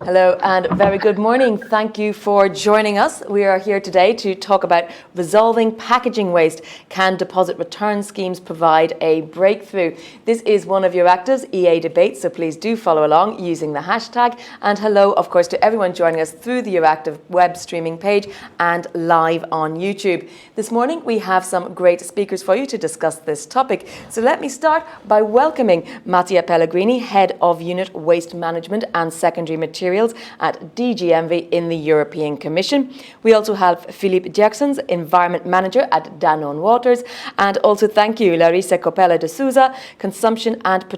Hello and very good morning. Thank you for joining us. We are here today to talk about resolving packaging waste. Can deposit return schemes provide a breakthrough? This is one of Euractiv's EA debates, so please do follow along using the hashtag. And hello, of course, to everyone joining us through the Euractiv web streaming page and live on YouTube. This morning we have some great speakers for you to discuss this topic. So let me start by welcoming Mattia Pellegrini, Head of Unit Waste Management and Secondary Materials at DG Envy in the European Commission. We also have Philippe Jacksons, Environment Manager at Danone Waters, and also thank you Larissa Copella de Souza, Consumption and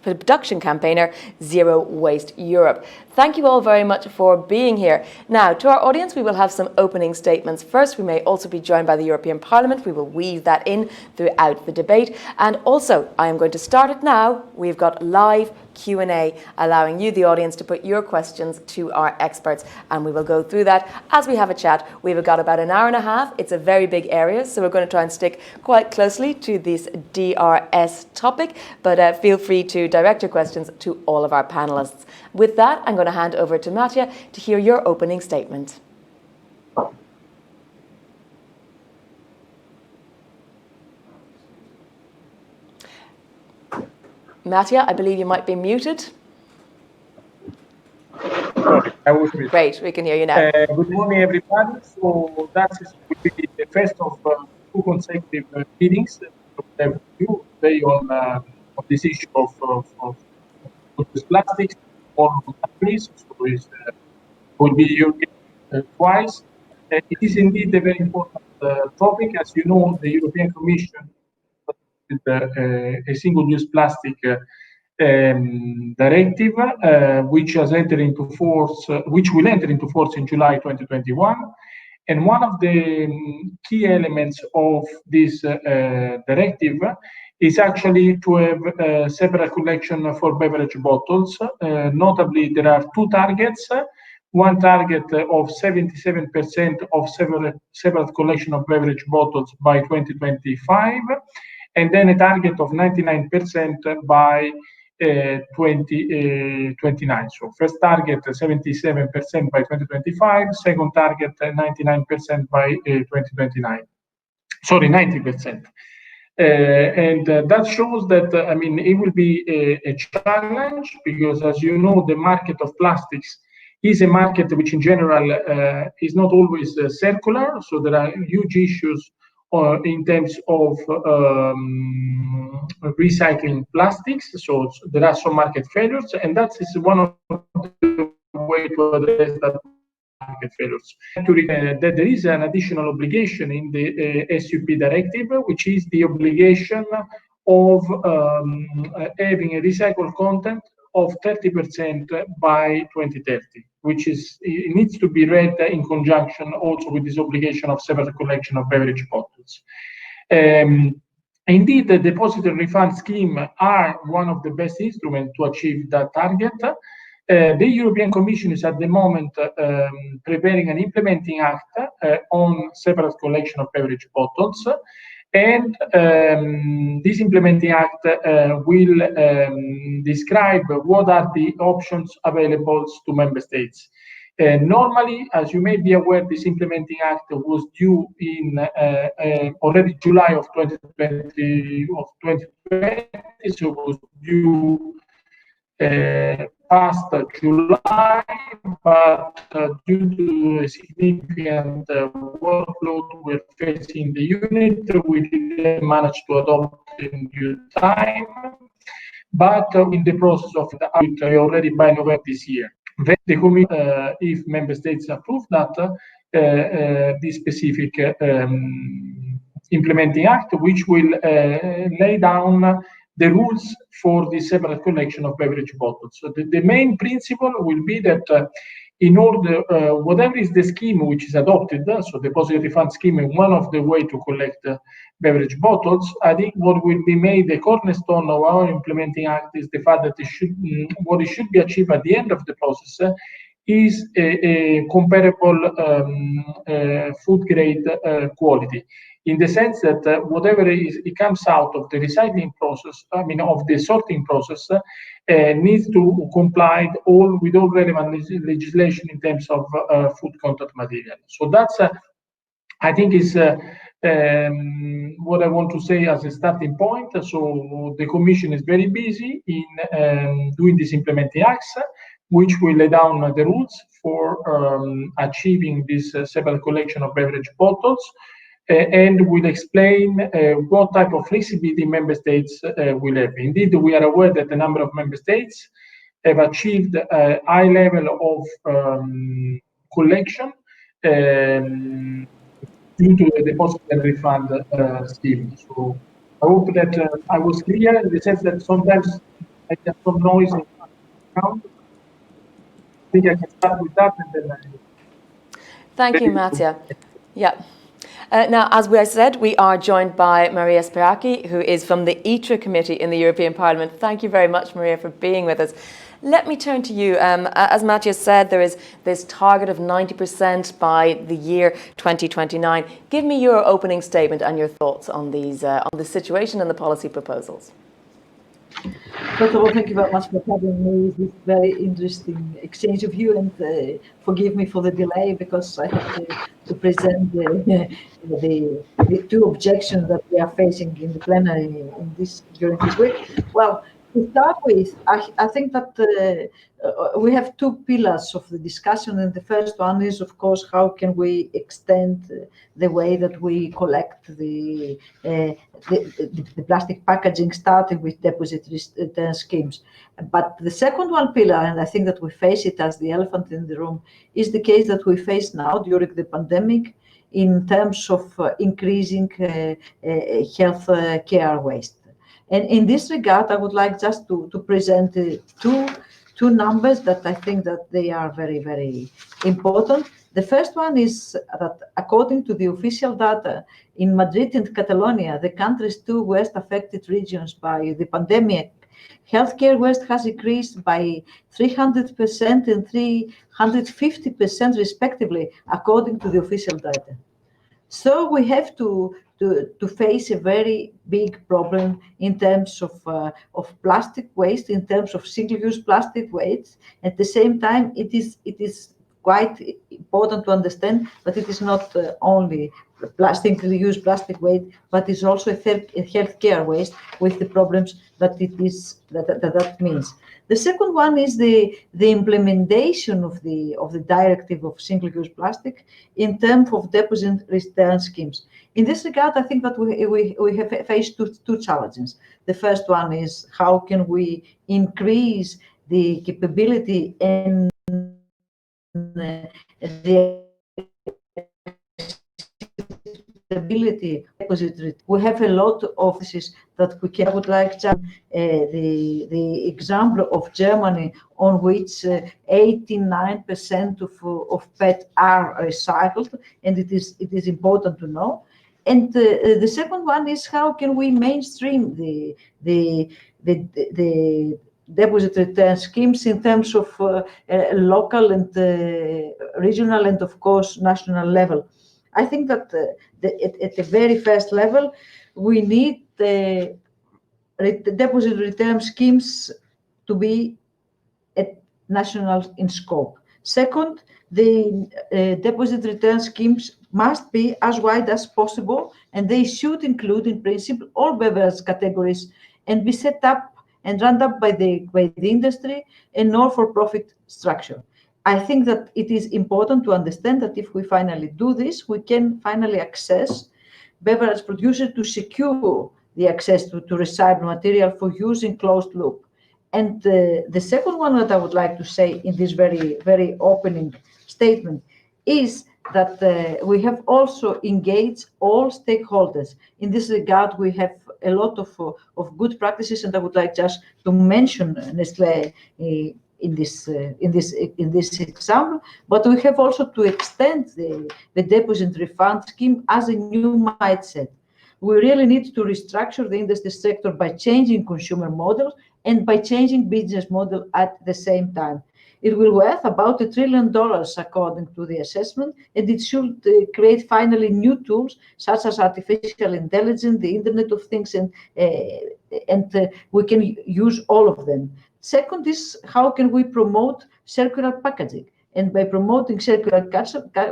Production Campaigner, Zero Waste Europe. Thank you all very much for being here. Now, to our audience, we will have some opening statements first. We may also be joined by the European Parliament. We will weave that in throughout the debate. And also, I am going to start it now. We've got live Q&A, allowing you, the audience, to put your questions to our experts. And we will go through that as we have a chat. We've got about an hour and a half. It's a very big area, so we're going to try and stick quite closely to this DRS topic. But feel free to direct your questions to all of our panelists. With that, I'm going to hand over to Mattia to hear your opening statement. Mattia, I believe you might be muted. Sorry, I was muted. Great, we can hear you now. Good morning, everybody. So that will be the first of two consecutive meetings that we have you today on this issue of plastics. All countries, so it will be European twice. It is indeed a very important topic. As you know, the European Commission with a single-use plastic directive, which has entered into force, which will enter into force in July 2021. And one of the key elements of this directive is actually to have a separate collection for beverage bottles. Notably, there are two targets. One target of 77% of separate collection of beverage bottles by 2025, and then a target of 99% by 2029. So first target 77% by 2025, second target 99% by 2029. Sorry, 90%. And that shows that, I mean, it will be a challenge because, as you know, the market of plastics is a market which in general is not always circular. So there are huge issues in terms of recycling plastics. So there are some market failures, and that is one of the ways to address that market failures. That there is an additional obligation in the SUP directive, which is the obligation of having a recycled content of 30% by 2030, which is, it needs to be read in conjunction also with this obligation of separate collection of beverage bottles. Indeed, the deposit and refund scheme are one of the best instruments to achieve that target. The European Commission is at the moment preparing an implementing act on separate collection of beverage bottles. And this implementing act will describe what are the options available to member states. Normally, as you may be aware, this implementing act was due in already July of 2020, so it was due past July, but due to a significant workload we're facing in the unit, we didn't manage to adopt in due time, but in the process of the already by November this year. Then the committee, if member states approve that, this specific implementing act, which will lay down the rules for the separate collection of beverage bottles. So the main principle will be that in order, whatever is the scheme which is adopted, so deposit refund scheme is one of the way to collect beverage bottles. I think what will be made the cornerstone of our implementing act is the fact that what it should be achieved at the end of the process is a comparable food grade quality. in the sense that whatever it comes out of the recycling process, of the sorting process, needs to comply with all relevant legislation in terms of food contact material. So that's, I think, is what I want to say as a starting point. So the Commission is very busy in doing these implementing acts, which will lay down the rules for achieving this separate collection of beverage bottles, and will explain what type of flexibility member states will have. Indeed, we are aware that a number of member states have achieved a high level of collection due to the deposit and refund scheme. So I hope that I was clear in the sense that sometimes I get some noise in the background. I think I can start with that, and then Thank you, Mattia. Yeah. Now, as I said, we are joined by Maria Spiraki, who is from the ITRE committee in the European Parliament. Thank you very much, Maria, for being with us. Let me turn to you. As Mattia said, there is this target of 90% by the year 2029. Give me your opening statement and your thoughts on these, on the situation and the policy proposals. First of all, thank you very much for having me. This very interesting exchange of view, and forgive me for the delay because I have to present the two objections that we are facing in the plenary during this week. Well, to start with, I think that we have two pillars of the discussion, and the first one is, of course, how can we extend the way that we collect the plastic packaging, starting with deposit return schemes. But the second one pillar, and I think that we face it as the elephant in the room, is the case that we face now during the pandemic in terms of increasing health care waste. And in this regard, I would like just to present two numbers that I think that they are very, very important. The first one is that according to the official data in Madrid and Catalonia, the country's two worst affected regions by the pandemic, healthcare waste has increased by 300% and 350% respectively, according to the official data. So we have to face a very big problem in terms of plastic waste, in terms of single-use plastic waste. At the same time, it is quite important to understand that it is not only single-use plastic waste, but it's also a healthcare waste with the problems that that means. The second one is the implementation of the directive of single-use plastic in terms of deposit return schemes. In this regard, I think that we have faced two challenges. The first one is how can we increase the capability and the ability deposit. We have a lot of offices that we can. I would like to the example of Germany, on which 89% of PET are recycled, and it is important to know. And the second one is how can we mainstream the deposit return schemes in terms of local and regional and, of course, national level. I think that at the very first level, we need the deposit return schemes to be national in scope. Second, the deposit return schemes must be as wide as possible, and they should include, in principle, all beverage categories and be set up and run up by the industry and not for profit structure. I think that it is important to understand that if we finally do this, we can finally access beverage producers to secure the access to recycled material for use in closed loop. And the second one that I would like to say in this very, very opening statement is that we have also engaged all stakeholders. In this regard, we have a lot of good practices, and I would like just to mention Nestlé in this example, but we have also to extend the deposit refund scheme as a new mindset. We really need to restructure the industry sector by changing consumer models and by changing business model at the same time. It will worth about $1 trillion according to the assessment, and it should create finally new tools such as artificial intelligence, the Internet of Things, and we can use all of them. Second is how can we promote circular packaging? And by promoting circular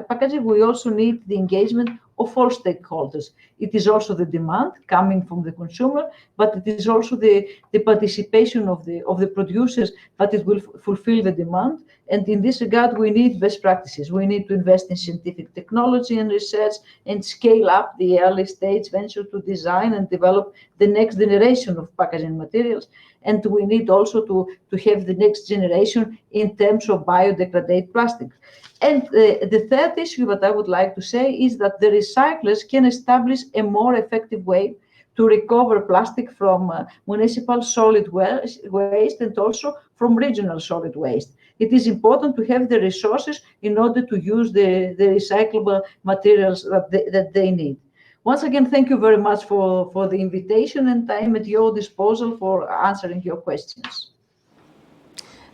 packaging, we also need the engagement of all stakeholders. It is also the demand coming from the consumer, but it is also the participation of the producers that it will fulfill the demand. And in this regard, we need best practices. We need to invest in scientific technology and research and scale up the early stage venture to design and develop the next generation of packaging materials. And we need also to have the next generation in terms of biodegradable plastics. And the third issue that I would like to say is that the recyclers can establish a more effective way to recover plastic from municipal solid waste and also from regional solid waste. It is important to have the resources in order to use the recyclable materials that they need. Once again, thank you very much for the invitation, and I am at your disposal for answering your questions.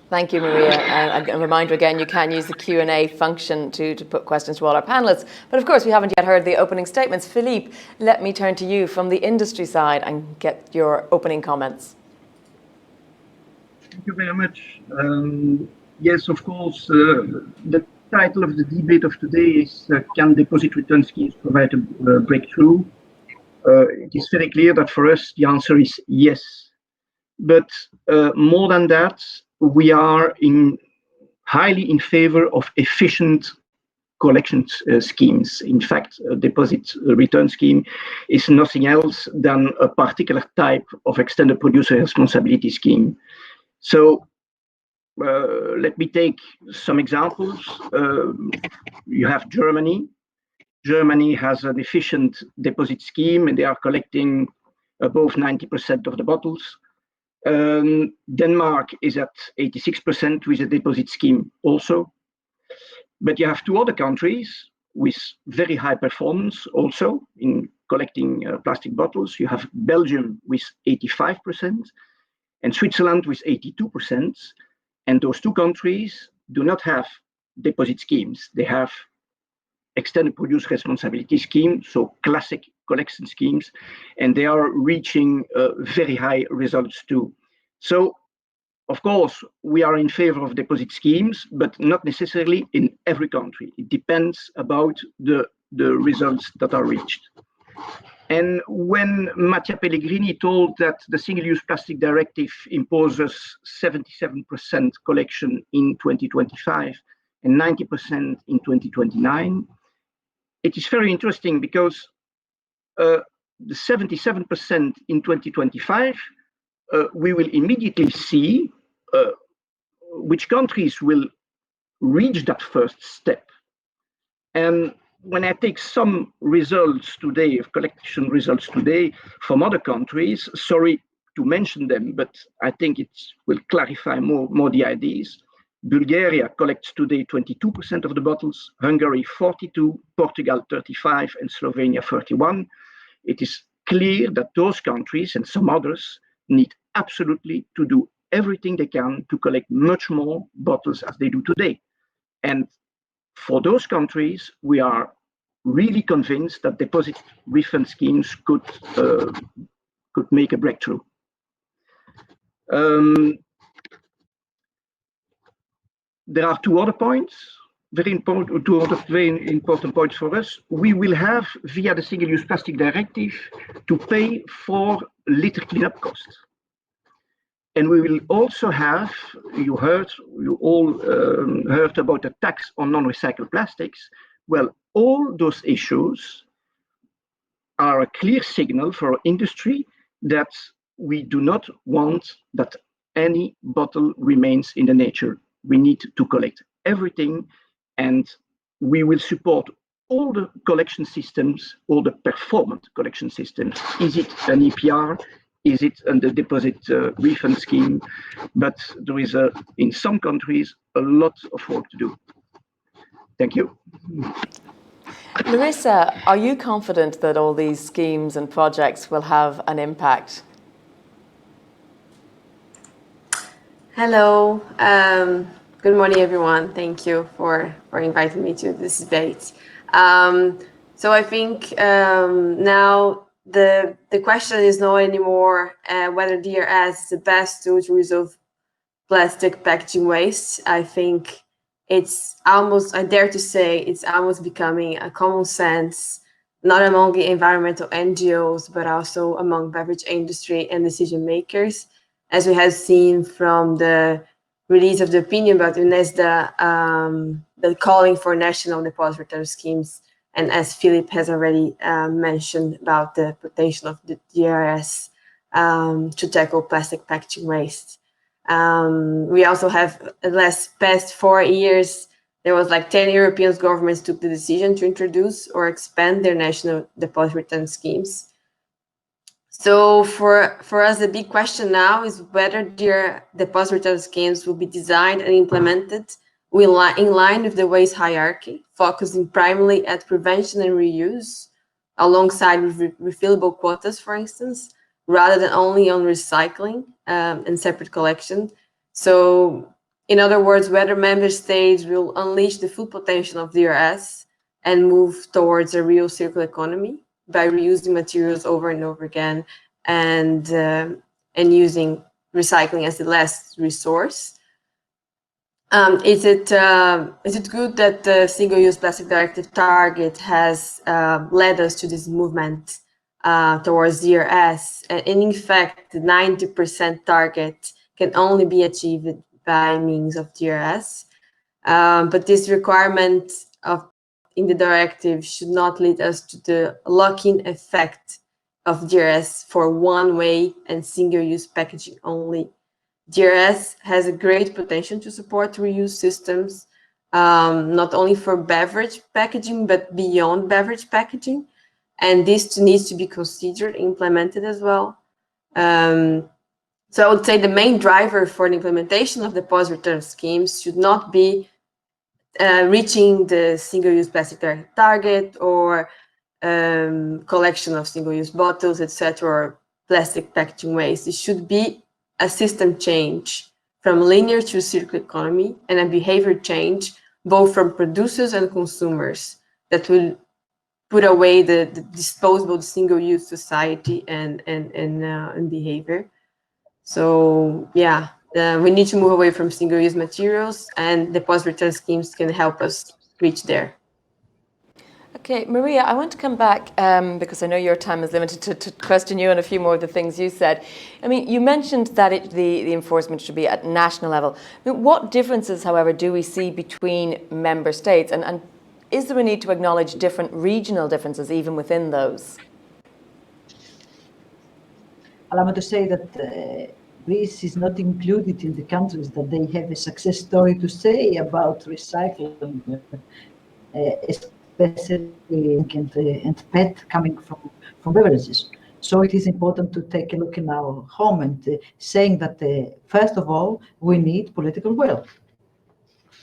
Thank you, Maria. A reminder again, you can use the Q&A function to put questions to all our panelists. But of course, we haven't yet heard the opening statements. Philippe, let me turn to you from the industry side and get your opening comments. Thank you very much. Yes, of course, the title of the debate of today is can deposit return schemes provide a breakthrough? It is very clear that for us, the answer is yes. But more than that, we are highly in favor of efficient collection schemes. In fact, a deposit return scheme is nothing else than a particular type of extended producer responsibility scheme. So let me take some examples. You have Germany. Germany has an efficient deposit scheme, and they are collecting above 90% of the bottles. Denmark is at 86% with a deposit scheme also. But you have two other countries with very high performance also in collecting plastic bottles. You have Belgium with 85% and Switzerland with 82%. And those two countries do not have deposit schemes. They have extended producer responsibility schemes, so classic collection schemes, and they are reaching very high results too. So, of course, we are in favor of deposit schemes, but not necessarily in every country. It depends about the results that are reached. And when Mattia Pellegrini told that the Single-Use Plastic Directive imposes 77% collection in 2025 and 90% in 2029, it is very interesting because the 77% in 2025, we will immediately see which countries will reach that first step. And when I take some results today, of collection results today from other countries, sorry to mention them, but I think it will clarify more the ideas. Bulgaria collects today 22% of the bottles, Hungary 42%, Portugal 35%, and Slovenia 31%. It is clear that those countries and some others need absolutely to do everything they can to collect much more bottles as they do today. And for those countries, we are really convinced that deposit refund schemes could make a breakthrough. There are two other points, two other very important points for us. We will have, via the Single-Use Plastic Directive, to pay for litter cleanup costs. And we will also have, you all heard about the tax on non-recycled plastics. Well, all those issues are a clear signal for our industry that we do not want that any bottle remains in the nature. We need to collect everything, and we will support all the collection systems, all the performant collection systems. Is it an EPR? Is it under deposit refund scheme? But there is, in some countries, a lot of work to do. Thank you. Larissa, are you confident that all these schemes and projects will have an impact? Hello. Good morning, everyone. Thank you for inviting me to this debate. So I think now the question is not anymore whether DRS is the best tool to resolve plastic packaging waste. I think it's almost, I dare to say, it's almost becoming a common sense, not among the environmental NGOs, but also among beverage industry and decision makers, as we have seen from the release of the opinion about UNESDA, the calling for national deposit return schemes, and as Philip has already mentioned about the potential of the DRS to tackle plastic packaging waste. We also have, in the past 4 years, there was like 10 European governments took the decision to introduce or expand their national deposit return schemes. So for us, the big question now is whether their deposit return schemes will be designed and implemented in line with the waste hierarchy, focusing primarily at prevention and reuse, alongside refillable quotas, for instance, rather than only on recycling and separate collection. So in other words, whether member states will unleash the full potential of DRS and move towards a real circular economy by reusing materials over and over again and using recycling as the last resource. Is it good that the Single-Use Plastic Directive target has led us to this movement towards DRS? And in fact, the 90% target can only be achieved by means of DRS. But this requirement in the directive should not lead us to the lock-in effect of DRS for one-way and single-use packaging only. DRS has a great potential to support reuse systems, not only for beverage packaging, but beyond beverage packaging. And this needs to be considered, implemented as well. So I would say the main driver for the implementation of deposit return schemes should not be reaching the single-use plastic target or collection of single-use bottles, etc., or plastic packaging waste. It should be a system change from linear to circular economy and a behavior change, both from producers and consumers, that will put away the disposable single-use society and behavior. So yeah, we need to move away from single-use materials, and deposit return schemes can help us reach there. Okay, Maria, I want to come back because I know your time is limited to question you on a few more of the things you said. I mean, you mentioned that the enforcement should be at national level. I mean, what differences, however, do we see between member states? And is there a need to acknowledge different regional differences even within those? Allow me to say that Greece is not included in the countries that they have a success story to say about recycling, especially and PET coming from beverages. So it is important to take a look in our home and saying that first of all, we need political will.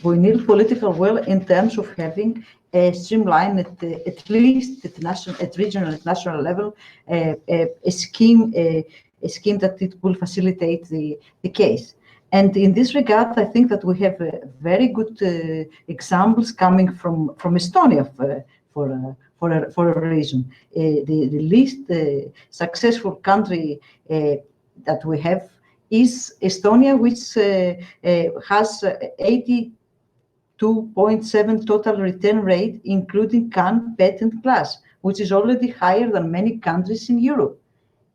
We need political will in terms of having a streamline at least at regional and national level, a scheme that it will facilitate the case. And in this regard, I think that we have very good examples coming from Estonia for a reason. The least successful country that we have is Estonia, which has 82.7 total return rate, including can, PET, and glass, which is already higher than many countries in Europe.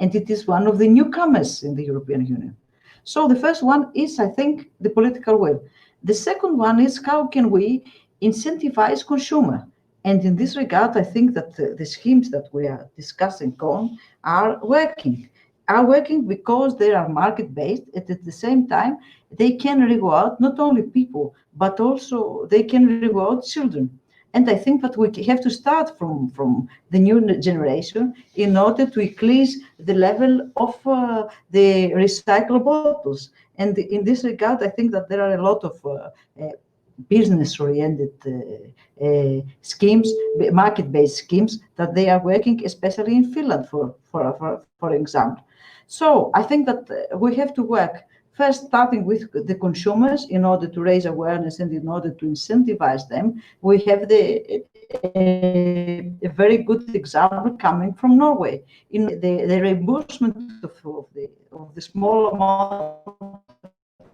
And it is one of the newcomers in the European Union. So the first one is, I think, the political will. The second one is how can we incentivize consumer? And in this regard, I think that the schemes that we are discussing are working because they are market-based, and at the same time, they can reward not only people, but also they can reward children. And I think that we have to start from the new generation in order to increase the level of the recyclable bottles. And in this regard, I think that there are a lot of business-oriented schemes, market-based schemes that they are working, especially in Finland, for example. So I think that we have to work First, starting with the consumers in order to raise awareness and in order to incentivize them. We have a very good example coming from Norway in the reimbursement of the small amount of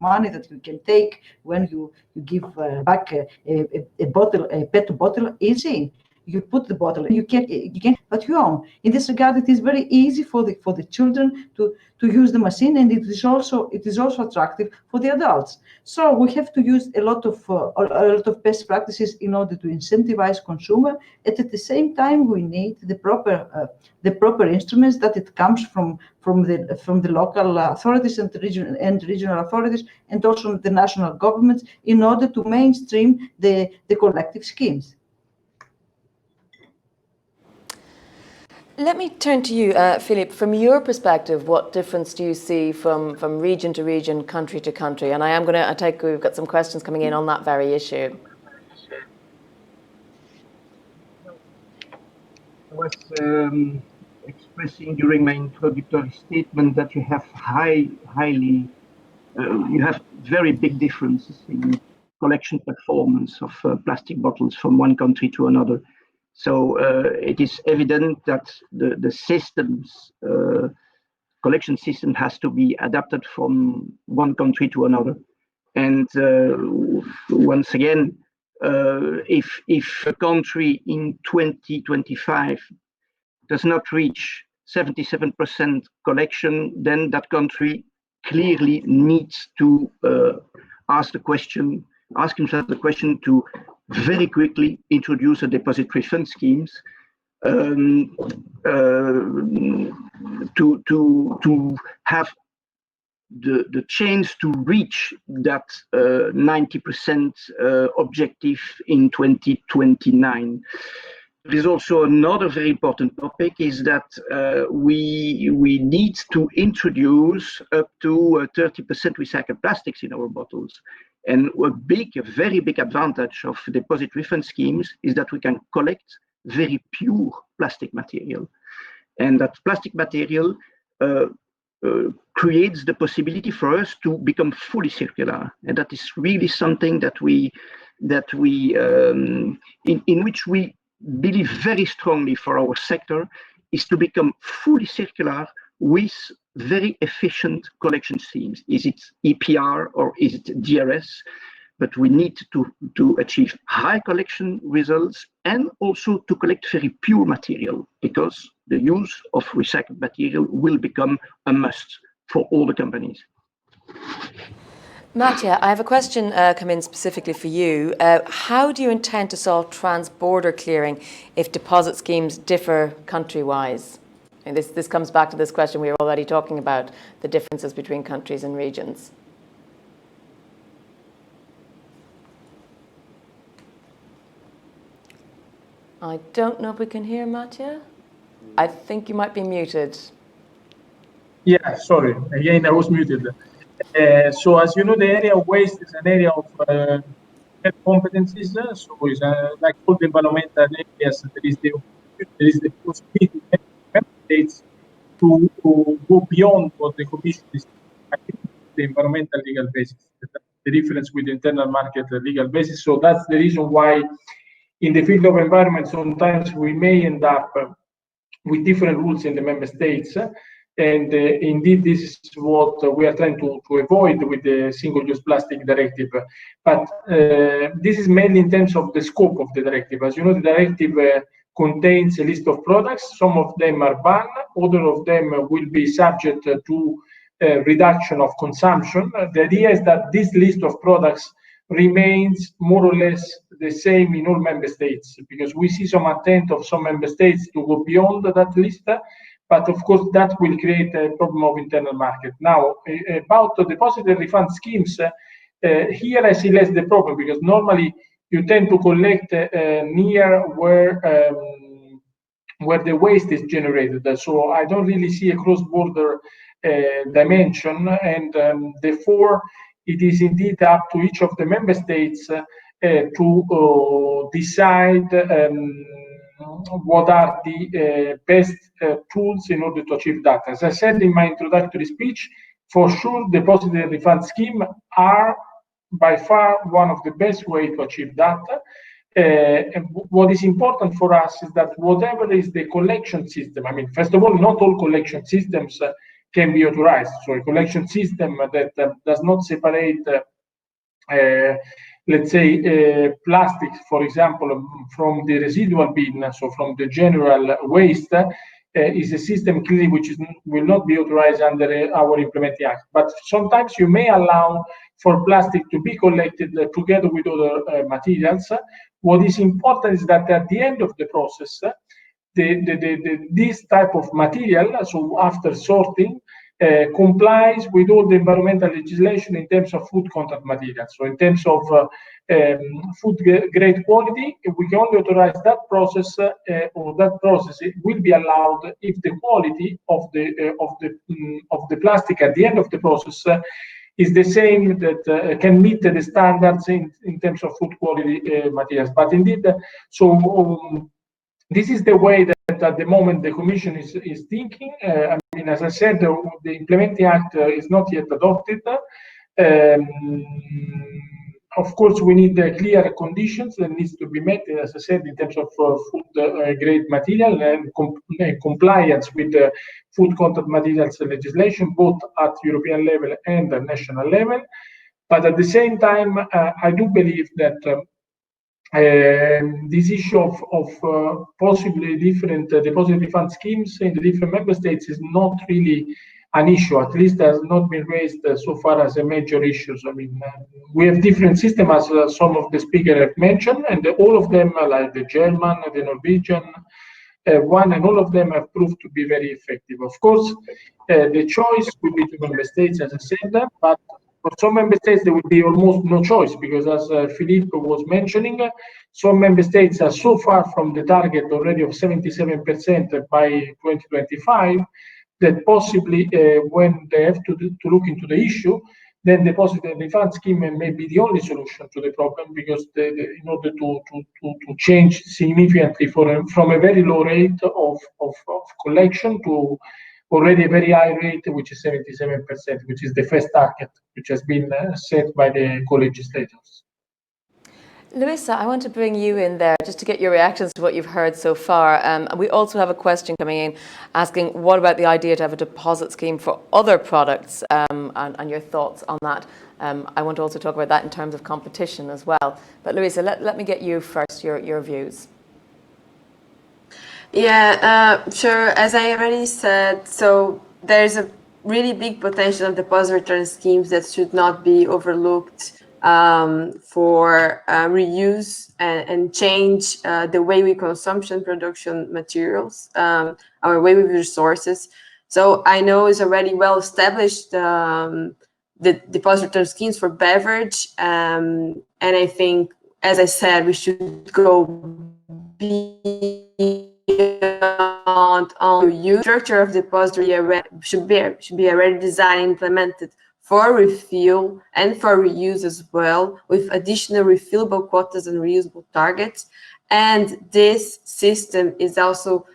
money that you can take when you give back a bottle, a PET bottle, easy. You put the bottle, you can, but you own. In this regard, it is very easy for the children to use the machine, and it is also attractive for the adults. So we have to use a lot of best practices in order to incentivize consumer, and at the same time we need the proper instruments that it comes from the local authorities and regional authorities, and also the national governments, in order to mainstream the collective schemes. Let me turn to you, Philippe. From your perspective, what difference do you see from region to region, country to country? And I am going to we've got some questions coming in on that very issue. I was expressing during my introductory statement that you have you have very big differences in collection performance of plastic bottles from one country to another. So it is evident that the systems, collection system has to be adapted from one country to another. And once again, if a country in 2025 does not reach 77% collection, then that country clearly needs to ask himself the question to very quickly introduce a deposit refund schemes to have the chance to reach that 90% objective in 2029. There is also another very important topic, is that we need to introduce up to 30% recycled plastics in our bottles. And a very big advantage of deposit refund schemes is that we can collect very pure plastic material. And that plastic material creates the possibility for us to become fully circular. And that is really something in which we believe very strongly for our sector, is to become fully circular with very efficient collection schemes. Is it EPR or is it DRS? But we need to achieve high collection results and also to collect very pure material, because the use of recycled material will become a must for all the companies. Mattia, I have a question come in specifically for you. How do you intend to solve trans-border clearing if deposit schemes differ country-wise? And this comes back to this question we were already talking about, the differences between countries and regions. I don't know if we can hear Mattia. I think you might be muted. Yeah, sorry. Again, I was muted. So as you know, the area of waste is an area of competencies. So it's like all the environmental areas, there is the possibility of member states to go beyond what the Commission is the environmental legal basis. The difference with the internal market legal basis. So that's the reason why in the field of environment, sometimes we may end up with different rules in the member states. And indeed, this is what we are trying to avoid with the Single-Use Plastic Directive. But this is mainly in terms of the scope of the directive. As you know, the directive contains a list of products. Some of them are banned. Other of them will be subject to reduction of consumption. The idea is that this list of products remains more or less the same in all member states, because we see some attempt of some member states to go beyond that list. But of course, that will create a problem of internal market. Now, about the deposit and refund schemes, here I see less the problem, because normally you tend to collect near where the waste is generated. So I don't really see a cross-border dimension, and therefore it is indeed up to each of the member states to decide what are the best tools in order to achieve that. As I said in my introductory speech, For sure, deposit and refund scheme are by far one of the best way to achieve that. And what is important for us is that whatever is the collection system, I mean, first of all, not all collection systems can be authorized. So a collection system that does not separate, let's say, plastics, for example, from the residual bin, so from the general waste, is a system clearly which will not be authorized under our implementing act. But sometimes you may allow for plastic to be collected together with other materials. What is important is that at the end of the process, this type of material, so after sorting, complies with all the environmental legislation in terms of food contact materials. So in terms of food grade quality, we can only authorize that process, or that process will be allowed if the quality of the plastic at the end of the process is the same, that can meet the standards in terms of food quality materials. But indeed, so this is the way that at the moment the Commission is thinking. I mean, as I said, the implementing act is not yet adopted. Of course, we need clear conditions that needs to be met, as I said, in terms of food grade material and compliance with the food contact materials legislation, both at European level and at national level. But at the same time, I do believe that this issue of possibly different deposit refund schemes in the different member states is not really an issue, at least has not been raised so far as a major issue. I mean, we have different systems, as some of the speakers have mentioned, and all of them, like the German, the Norwegian one, and all of them have proved to be very effective. Of course, the choice will be to member states, as I said, but for some member states, there will be almost no choice, because as Philippe was mentioning, some member states are so far from the target already of 77% by 2025, that possibly when they have to look into the issue, then the deposit and refund scheme may be the only solution to the problem, because in order to change significantly from a very low rate of collection to already a very high rate, which is 77%, which is the first target, which has been set by the co-legislators. Luisa, I want to bring you in there just to get your reactions to what you've heard so far. We also have a question coming in asking, what about the idea to have a deposit scheme for other products, and your thoughts on that. I want to also talk about that in terms of competition as well. But Luisa, let me get you first, your views. Yeah, sure. As I already said, so there's a really big potential of deposit return schemes that should not be overlooked for reuse and change the way we consumption production materials, our way we resources. So I know it's already well established, the deposit return schemes for beverage, and I think, as I said, we should go on the use structure of depository should be already designed and implemented for refill and for reuse as well, with additional refillable quotas and reusable targets. And this system is also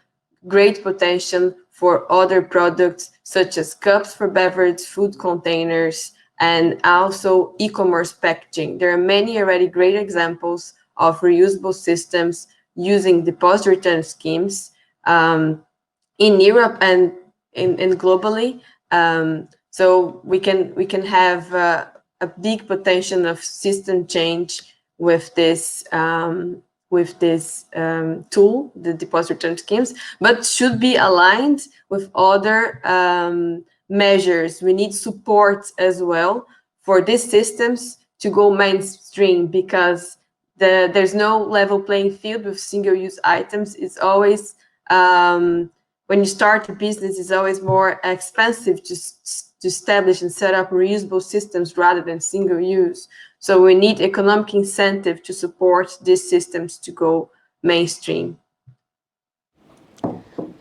great potential for other products such as cups for beverage, food containers, and also e-commerce packaging. There are many already great examples of reusable systems using deposit return schemes in Europe and globally. So we can have a big potential of system change with this tool, the deposit return schemes, but should be aligned with other measures. We need support as well for these systems to go mainstream, because there's no level playing field with single-use items. It's always, when you start a business, it's always more expensive to establish and set up reusable systems rather than single-use. So we need economic incentive to support these systems to go mainstream.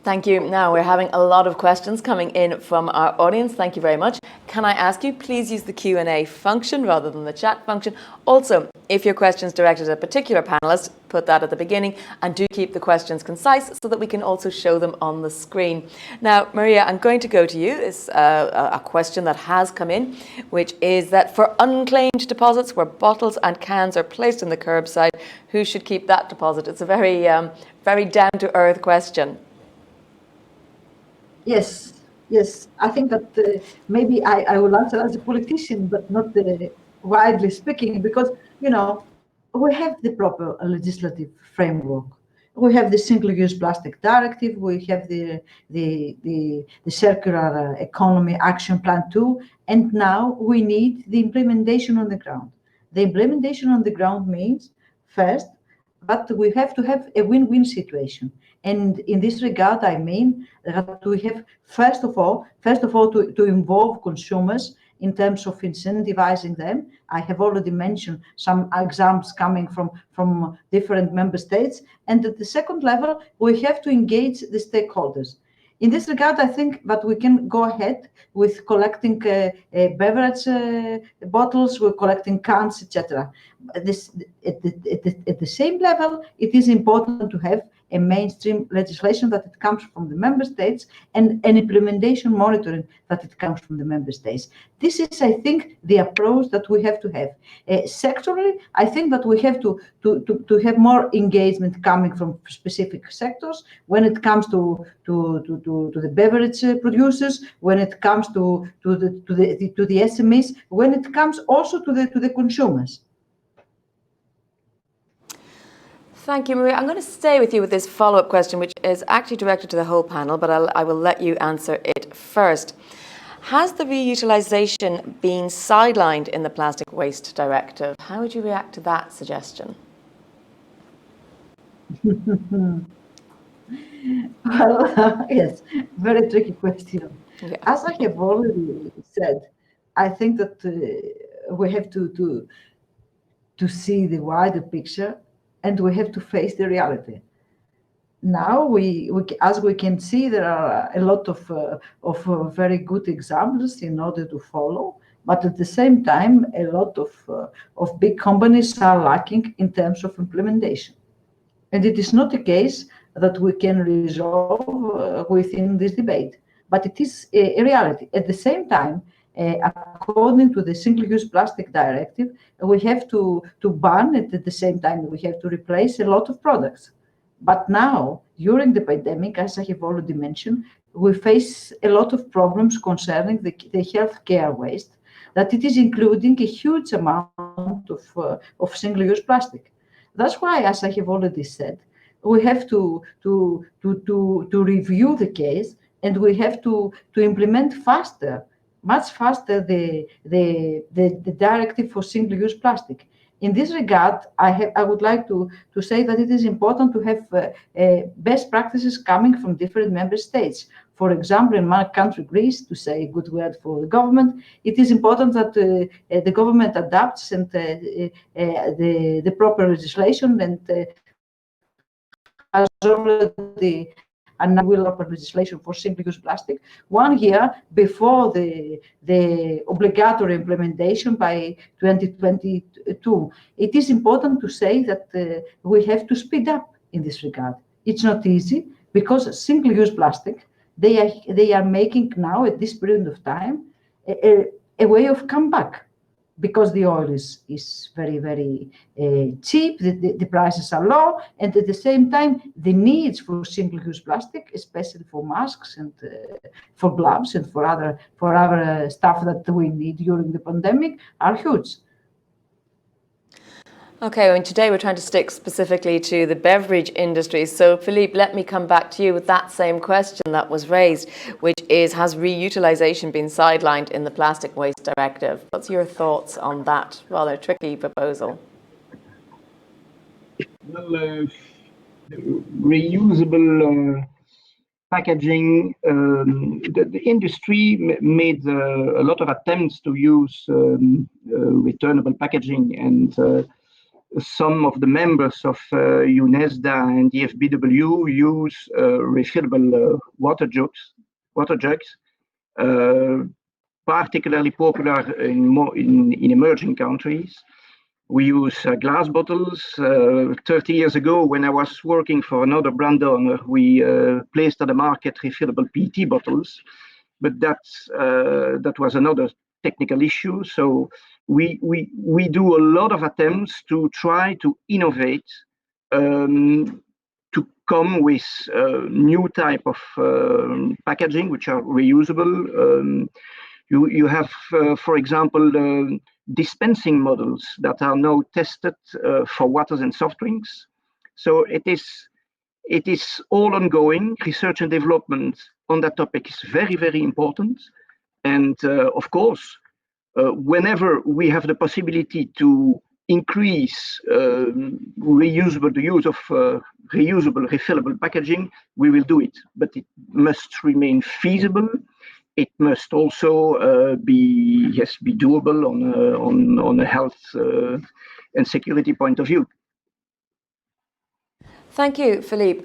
Thank you. Now we're having a lot of questions coming in from our audience. Thank you very much. Can I ask you, please use the Q&A function rather than the chat function. Also, if your question is directed at a particular panelist, put that at the beginning, and do keep the questions concise so that we can also show them on the screen. Now, Maria, I'm going to go to you. It's a question that has come in, which is that for unclaimed deposits where bottles and cans are placed on the curbside, who should keep that deposit? It's a very, very down-to-earth question. Yes, yes. I think that maybe I will answer as a politician, but not widely speaking, because, you know, we have the proper legislative framework. We have the Single-Use Plastic Directive. We have the Circular Economy Action Plan 2, and now we need the implementation on the ground. The implementation on the ground means, first, but we have to have a win-win situation. And in this regard, I mean that we have, first of all, to involve consumers in terms of incentivizing them. I have already mentioned some examples coming from different member states. And at the second level, we have to engage the stakeholders. In this regard, I think that we can go ahead with collecting beverage bottles, we're collecting cans, etc. At the same level, it is important to have a mainstream legislation that it comes from the member states and an implementation monitoring that it comes from the member states. This is, I think, the approach that we have to have. Sectorally, I think that we have to have more engagement coming from specific sectors when it comes to the beverage producers, when it comes to the SMEs, when it comes also to the consumers. Thank you, Maria. I'm going to stay with you with this follow-up question, which is actually directed to the whole panel, but I will let you answer it first. Has the reutilisation been sidelined in the Plastic Waste Directive? How would you react to that suggestion? Well, yes, very tricky question. Yeah. As I have already said, I think that we have to see the wider picture, and we have to face the reality. Now, as we can see, there are a lot of very good examples in order to follow, but at the same time, a lot of big companies are lacking in terms of implementation. And it is not a case that we can resolve within this debate, but it is a reality. At the same time, according to the Single-Use Plastic Directive, we have to ban it. At the same time, we have to replace a lot of products. But now, during the pandemic, as I have already mentioned, we face a lot of problems concerning the healthcare waste, that it is including a huge amount of single-use plastic. That's why, as I have already said, we have to review the case, and we have to implement faster, much faster, the directive for single-use plastic. In this regard, I would like to say that it is important to have best practices coming from different member states. For example, in my country, Greece, to say a good word for the government, it is important that the government adapts and the proper legislation, and has already and will open legislation for single-use plastic 1 year before the obligatory implementation by 2022. It is important to say that we have to speed up in this regard. It's not easy, because single-use plastic, they are making now, at this period of time, a way of comeback, because the oil is very, very cheap, the prices are low, and at the same time, the needs for single-use plastic, especially for masks and for gloves and for other stuff that we need during the pandemic, are huge. Okay, well, today we're trying to stick specifically to the beverage industry. So, Philippe, let me come back to you with that same question that was raised, which is, has reutilisation been sidelined in the Plastic Waste Directive? What's your thoughts on that rather tricky proposal? Well, reusable packaging, the industry made a lot of attempts to use returnable packaging, and some of the members of UNESDA and the FBW use refillable water jugs, particularly popular in emerging countries. We use glass bottles. 30 years ago, when I was working for another brand owner, we placed on the market refillable PET bottles, but that was another technical issue. So we do a lot of attempts to try to innovate, to come with new type of packaging which are reusable. You have, for example, dispensing models that are now tested for waters and soft drinks. So it is all ongoing. Research and development on that topic is very, very important. And of course, whenever we have the possibility to increase the use of reusable, refillable packaging, we will do it. But it must remain feasible. It must also be doable on a health and security point of view. Thank you, Philippe.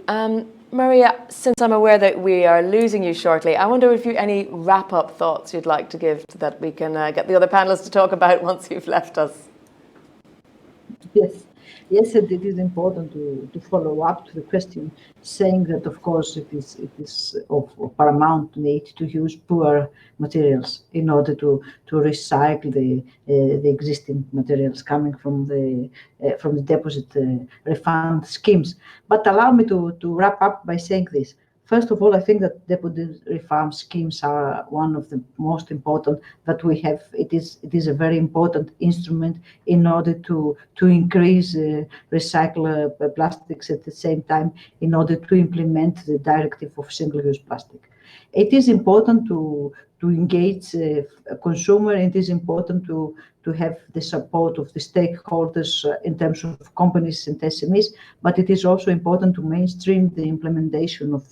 Maria, since I'm aware that we are losing you shortly, I wonder if you have any wrap-up thoughts you'd like to give that we can get the other panelists to talk about once you've left us. Yes, and it is important to follow up to the question, saying that of course it is of paramount need to use poor materials in order to recycle the existing materials coming from the deposit refund schemes. But allow me to wrap up by saying this. First of all, I think that deposit refund schemes are one of the most important that we have. It is a very important instrument in order to increase recycle plastics at the same time, in order to implement the directive of single-use plastic. It is important to engage a consumer. It is important to have the support of the stakeholders in terms of companies and SMEs, but it is also important to mainstream the implementation of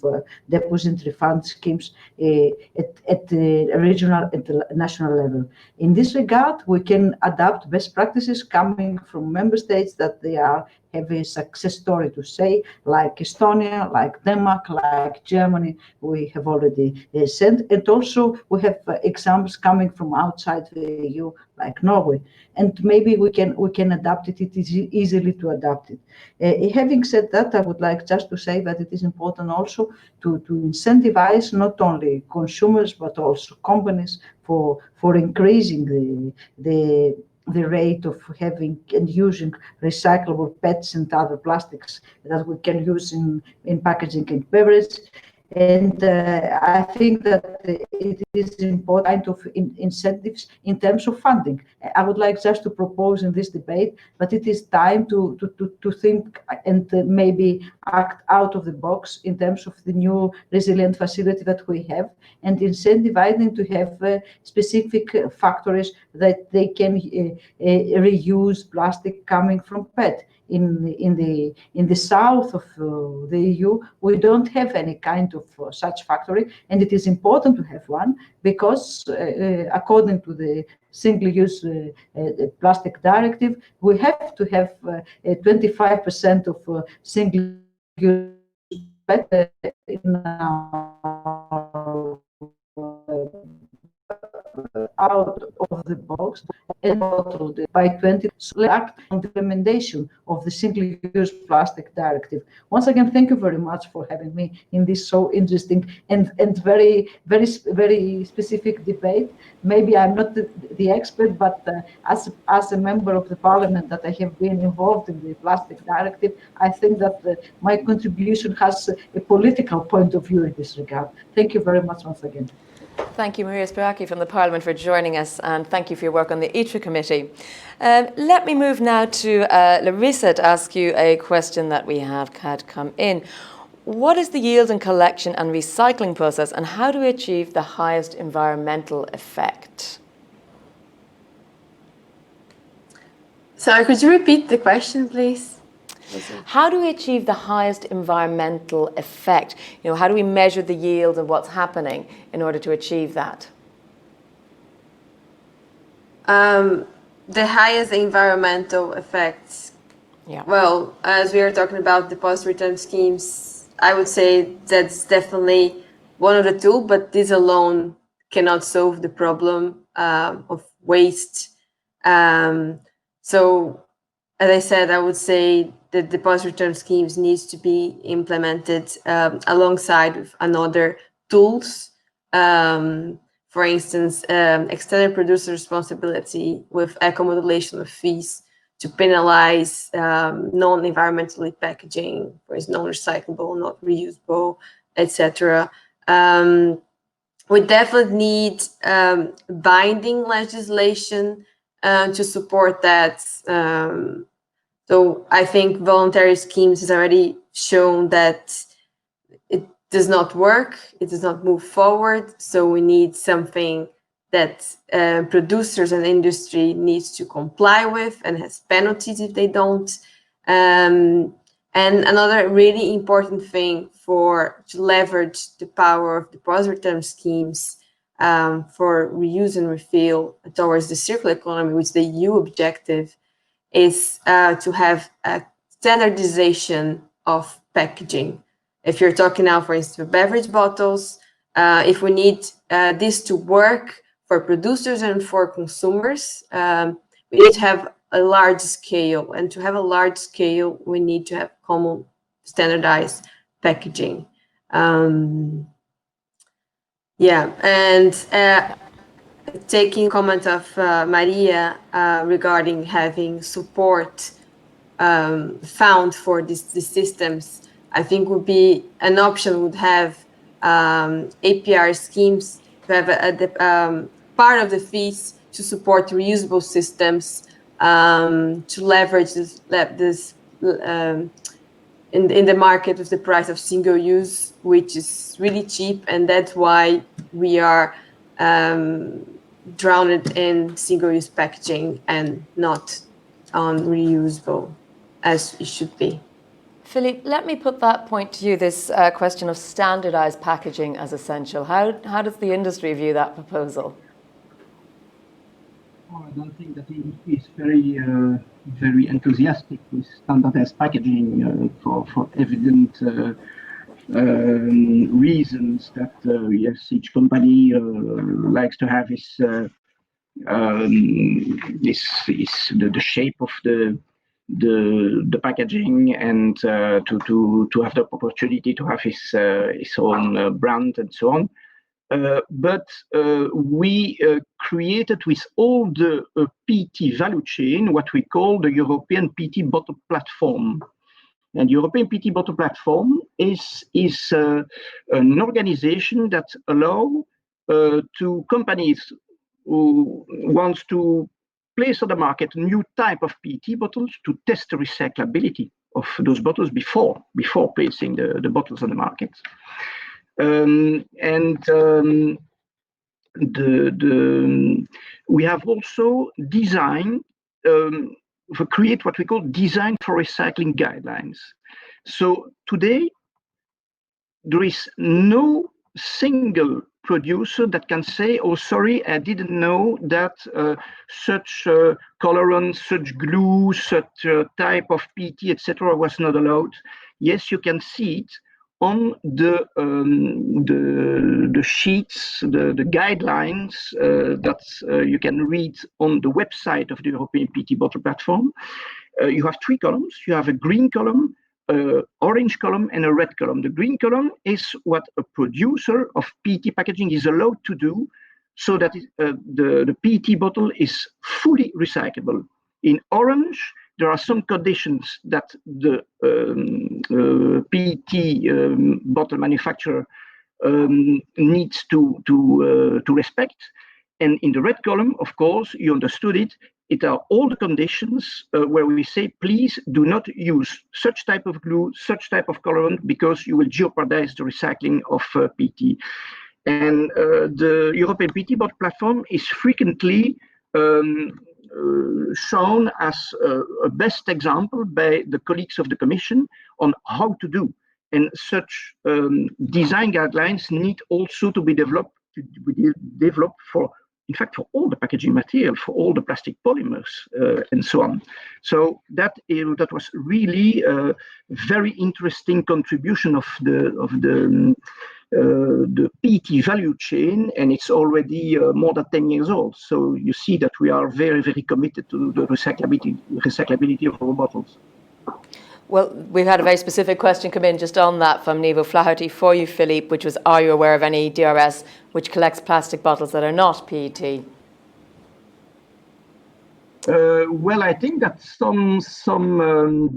deposit refund schemes at the regional and the national level. In this regard, we can adapt best practices coming from member states that they have a success story to say, like Estonia, like Denmark, like Germany, we have already sent, and also we have examples coming from outside the EU, like Norway, and maybe we can adapt it. It is easily to adapt it. Having said that, I would like just to say that it is important also to incentivize not only consumers but also companies for increasing the rate of having and using recyclable PETs and other plastics that we can use in packaging and beverage. And I think that it is important of incentives in terms of funding. I would like just to propose in this debate that it is time to think and maybe act out of the box in terms of the new resilient facility that we have, and incentivizing to have specific factories that they can reuse plastic coming from PET. In the south of the EU, we don't have any kind of such factory, and it is important to have one because, according to the Single-Use Plastic Directive, we have to have 25% of single-use PET in our out of the box and by 20 act on the implementation of the Single-Use Plastic Directive. Once again, thank you very much for having me in this so interesting and very specific debate. Maybe I'm not the expert, but as a member of the parliament that I have been involved in the Plastic Directive, I think that my contribution has a political point of view in this regard. Thank you very much once again. Thank you, Maria Spiraki from the Parliament, for joining us, and thank you for your work on the ITRE committee. Let me move now to Larissa to ask you a question that we have had come in. What is the yield and collection and recycling process, and how do we achieve the highest environmental effect? Sorry, could you repeat the question, please? How do we achieve the highest environmental effect? You know, how do we measure the yield of what's happening in order to achieve that? The highest environmental effects Yeah. Well, as we are talking about deposit return schemes, I would say that's definitely one of the tools, but this alone cannot solve the problem of waste. So, as I said, I would say the deposit return schemes needs to be implemented alongside with another tools. For instance, extended producer responsibility with eco-modulation of fees to penalize non-environmentally packaging, for instance, non-recyclable, not reusable, etc. We definitely need binding legislation to support that. So I think voluntary schemes has already shown that it does not work, it does not move forward. So we need something that producers and industry needs to comply with and has penalties if they don't. And another really important thing to leverage the power of deposit return schemes for reuse and refill towards the circular economy, which is the EU objective, is to have a standardization of packaging. If you're talking now, for instance, for beverage bottles, if we need this to work for producers and for consumers, we need to have a large scale. And to have a large scale, we need to have common standardized packaging. Yeah, and taking comment of Maria regarding having support found for these systems, I think would be an option. Would have APR schemes to have part of the fees to support reusable systems, to leverage this in the market with the price of single use, which is really cheap, and that's why we are drowned in single-use packaging and not on reusable as it should be. Philippe, let me put that point to you, this question of standardized packaging as essential. How does the industry view that proposal? Oh, I don't think that the industry is very enthusiastic with standardized packaging for evident reasons that yes, each company likes to have the shape of the packaging and to have the opportunity to have his own brand and so on. But we created with all the PET value chain what we call the European PET bottle platform. And European PET bottle platform is an organization that allows to companies who wants to place on the market a new type of PET bottles to test the recyclability of those bottles before placing the bottles on the market. We have also designed create what we call design for recycling guidelines. So today there is no single producer that can say, oh, sorry, I didn't know that such colorant, such glue, such type of PET, etc. was not allowed. Yes, you can see it on the sheets, the guidelines that you can read on the website of the European PET bottle platform. You have three columns. You have a green column, orange column, and a red column. The green column is what a producer of PET packaging is allowed to do so that the PET bottle is fully recyclable. In orange, there are some conditions that the PET bottle manufacturer needs to respect. And in the red column, of course, you understood it. It are all the conditions where we say, please do not use such type of glue, such type of colorant, because you will jeopardize the recycling of PET. And the European PET bottle platform is frequently shown as a best example by the colleagues of the Commission on how to do. And such design guidelines need also to be developed for in fact, for all the packaging material, for all the plastic polymers, and so on. So that was really a very interesting contribution of the PET value chain, and it's already more than 10 years old. So you see that we are very, very committed to the recyclability of our bottles. Well, we've had a very specific question come in just on that from Nivo Flaherty for you, Philippe, which was, are you aware of any DRS which collects plastic bottles that are not PET? Well, I think that some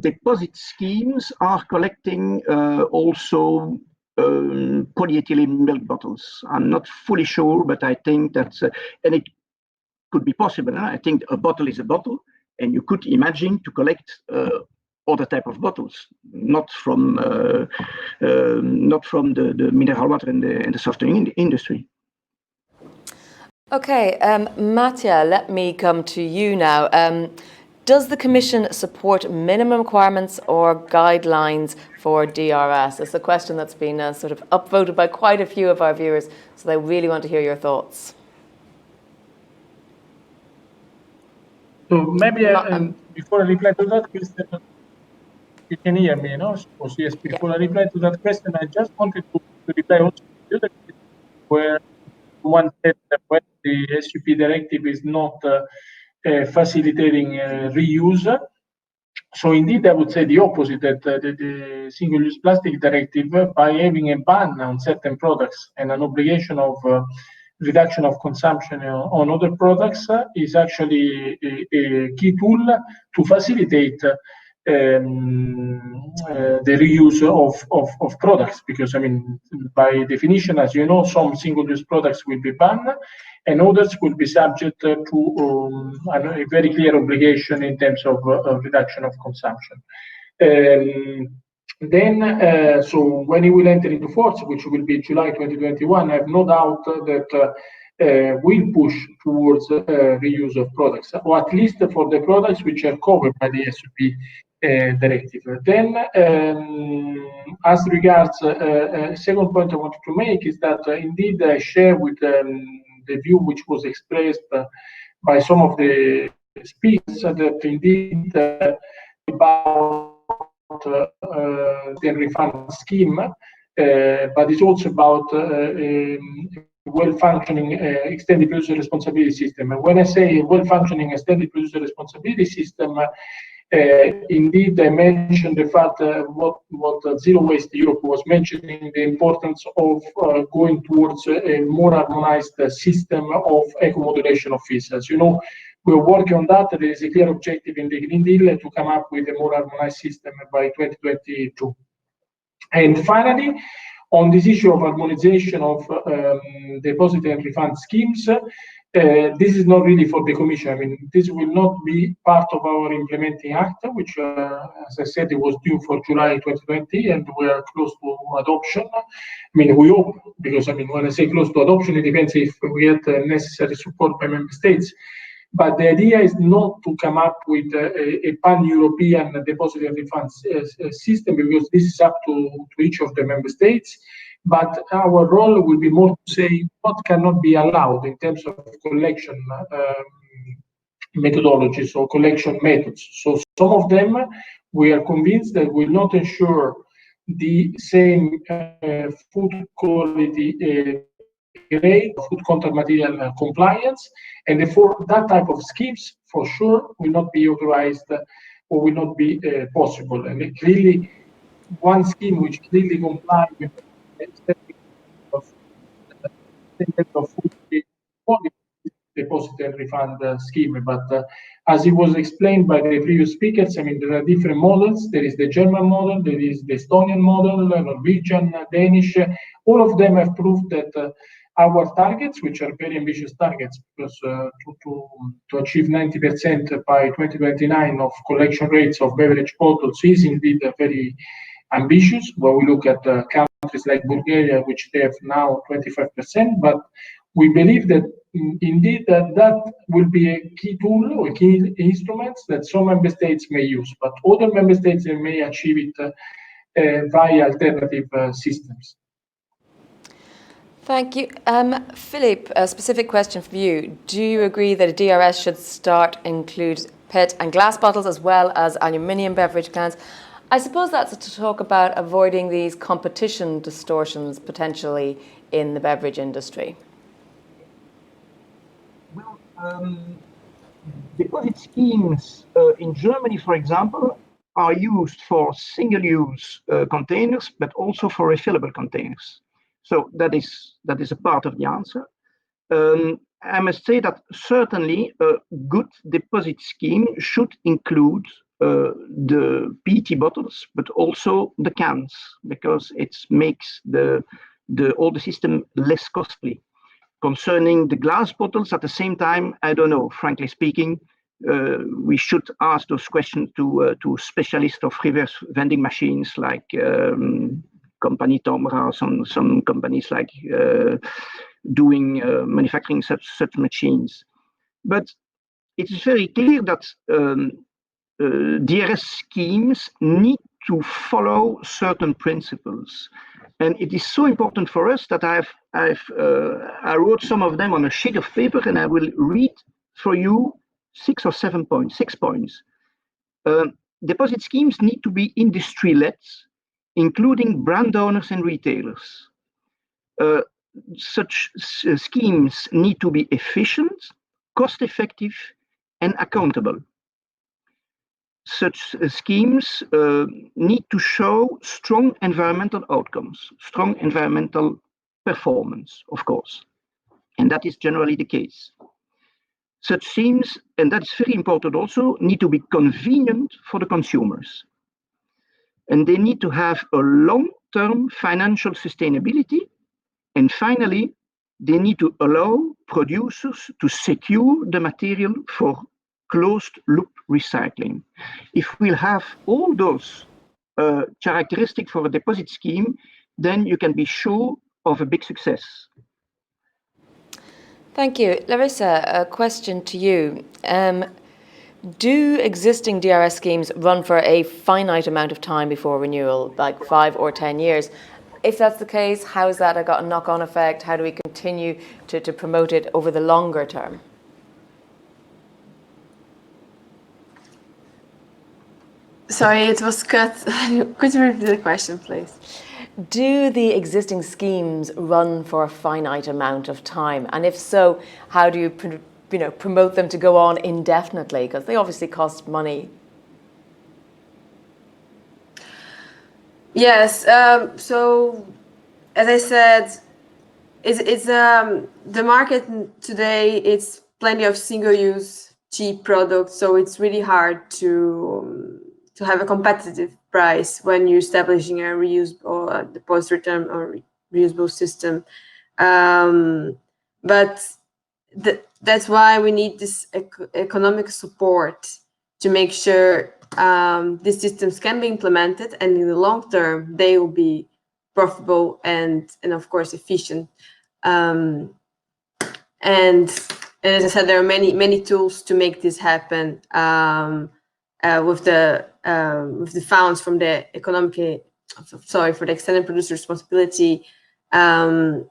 deposit schemes are collecting also polyethylene milk bottles. I'm not fully sure, but I think that's, and it could be possible. I think a bottle is a bottle, and you could imagine to collect other type of bottles, not from the mineral water and the soft drink industry. Okay, Mattia, let me come to you now. Does the Commission support minimum requirements or guidelines for DRS? It's a question that's been sort of upvoted by quite a few of our viewers, so they really want to hear your thoughts. So maybe before I reply to that question, you can hear me, no? Suppose, yes, before I reply to that question, I just wanted to reply also to the other question where one said that when the SUP directive is not facilitating reuse. So indeed, I would say the opposite, that the Single-Use Plastic Directive, by having a ban on certain products and an obligation of reduction of consumption on other products, is actually a key tool to facilitate the reuse of products, because I mean, by definition, as you know, some single-use products will be banned and others will be subject to a very clear obligation in terms of reduction of consumption. So when it will enter into force, which will be July 2021, I have no doubt that will push towards reuse of products, or at least for the products which are covered by the SUP directive. Then, as regards second point I wanted to make is that indeed I share with the view which was expressed by some of the speakers that indeed about the refund scheme, but it's also about well-functioning extended producer responsibility system. And when I say well-functioning extended producer responsibility system, indeed, I mentioned the fact what Zero Waste Europe was mentioning, the importance of going towards a more harmonized system of eco-modulation of fees. As you know, we're working on that. There is a clear objective in the Green Deal to come up with a more harmonized system by 2022. And finally, on this issue of harmonization of deposit and refund schemes, this is not really for the Commission. I mean, this will not be part of our implementing act, which, as I said, it was due for July 2020, and we are close to adoption. I mean, we hope, because I mean, when I say close to adoption, it depends if we get necessary support by member states. But the idea is not to come up with a pan-European deposit and refund system, because this is up to each of the member states. But our role will be more to say what cannot be allowed in terms of collection methodologies or collection methods. So some of them, we are convinced that will not ensure the same food quality grade, food contact material compliance, and therefore that type of schemes for sure will not be authorized or will not be possible. And it clearly, one scheme which clearly complies with of food quality deposit and refund scheme. But as it was explained by the previous speakers, I mean, there are different models. There is the German model, there is the Estonian model, Norwegian, Danish. All of them have proved that our targets, which are very ambitious targets, because to achieve 90% by 2029 of collection rates of beverage bottles is indeed very ambitious. When we look at countries like Bulgaria, which they have now 25%, but we believe that indeed that will be a key tool or key instruments that some member states may use, but other member states may achieve it via alternative systems. Thank you. Philippe, a specific question for you. Do you agree that a DRS should start include PET and glass bottles as well as aluminium beverage cans? I suppose that's to talk about avoiding these competition distortions potentially in the beverage industry. Well, deposit schemes in Germany, for example, are used for single-use containers, but also for refillable containers. So that is a part of the answer. I must say that certainly a good deposit scheme should include the PET bottles, but also the cans, because it makes the whole system less costly. Concerning the glass bottles, at the same time, I don't know, frankly speaking, we should ask those questions to specialists of reverse vending machines like company Tomra, some companies like doing manufacturing such machines. But it is very clear that DRS schemes need to follow certain principles. And it is so important for us that I wrote some of them on a sheet of paper, and I will read for you 6 or 7 points, 6 points. Deposit schemes need to be industry-led, including brand owners and retailers. Such schemes need to be efficient, cost-effective, and accountable. Such schemes need to show strong environmental outcomes, strong environmental performance, of course. And that is generally the case. Such schemes, and that is very important also, need to be convenient for the consumers. And they need to have a long-term financial sustainability. And finally, they need to allow producers to secure the material for closed-loop recycling. If we'll have all those characteristics for a deposit scheme, then you can be sure of a big success. Thank you. Larissa, a question to you. Do existing DRS schemes run for a finite amount of time before renewal, like 5 or 10 years? If that's the case, how has that got a knock-on effect? How do we continue to promote it over the longer term? Sorry, it was cut. Could you repeat the question, please? Do the existing schemes run for a finite amount of time? And if so, how do you promote them to go on indefinitely? Because they obviously cost money. Yes. So, as I said, it's the market today. It's plenty of single-use cheap products, so it's really hard to have a competitive price when you're establishing a reuse or a deposit return or reusable system. But that's why we need this economic support to make sure these systems can be implemented, and in the long term they will be profitable and of course efficient. And as I said, there are many tools to make this happen. With the funds from the for the extended producer responsibility, and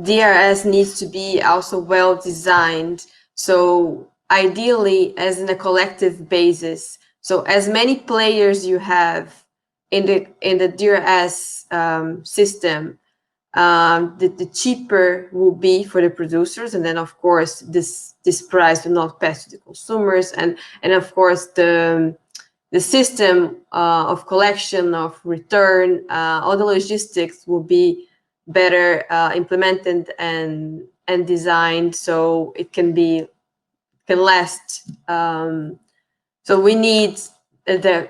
DRS needs to be also well designed. So ideally, as in a collective basis. So as many players you have in the DRS system, the cheaper will be for the producers, and then of course this price will not pass to the consumers, and of course the system of collection, of return, all the logistics will be better implemented and designed, so it can last. So we need the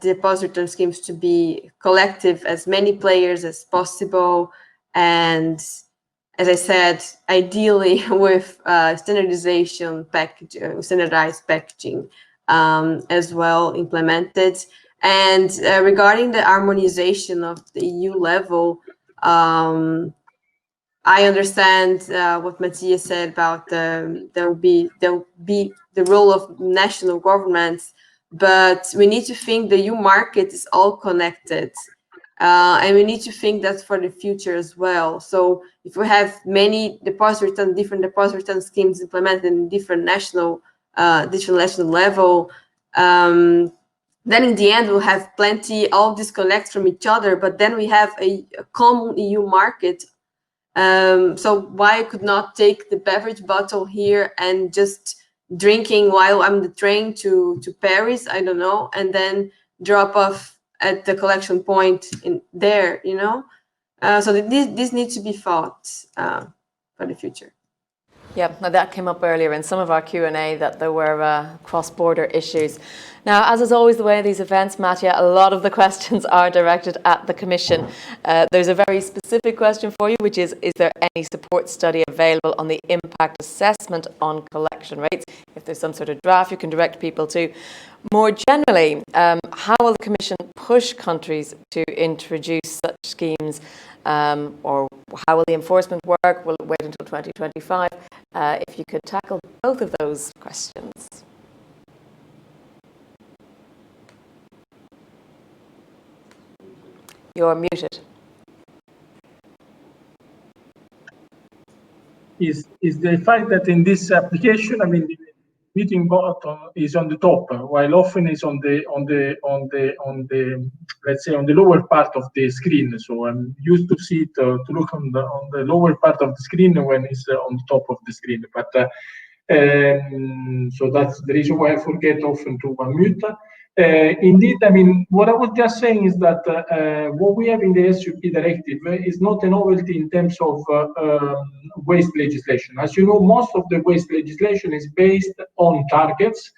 deposit return schemes to be collective, as many players as possible, and as I said, ideally with standardized packaging as well implemented. And regarding the harmonization of the EU level, I understand what Matthias said about there will be the role of national governments, but we need to think the EU market is all connected. And we need to think that for the future as well. So if we have many different deposit return schemes implemented in different national level, then in the end we'll have plenty all disconnect from each other, but then we have a common EU market. So why I could not take the beverage bottle here and just drinking while I'm on the train to Paris, I don't know, and then drop off at the collection point in there, you know? So this needs to be thought for the future. Yeah, now that came up earlier in some of our Q&A, that there were cross-border issues. Now, as is always the way of these events, Mattia, a lot of the questions are directed at the Commission. There's a very specific question for you, which is there any support study available on the impact assessment on collection rates? If there's some sort of draft you can direct people to. More generally, how will the Commission push countries to introduce such schemes, or how will the enforcement work? Will it wait until 2025? If you could tackle both of those questions. You're muted. Is the fact that in this application, I mean, the meeting button is on the top, while often is on the let's say on the lower part of the screen. So I'm used to see it to look on the lower part of the screen when it's on the top of the screen. But so that's the reason why I forget often to unmute. Indeed, I mean, what I was just saying is that what we have in the SUP directive is not a novelty in terms of waste legislation. As you know, most of the waste legislation is based on targets.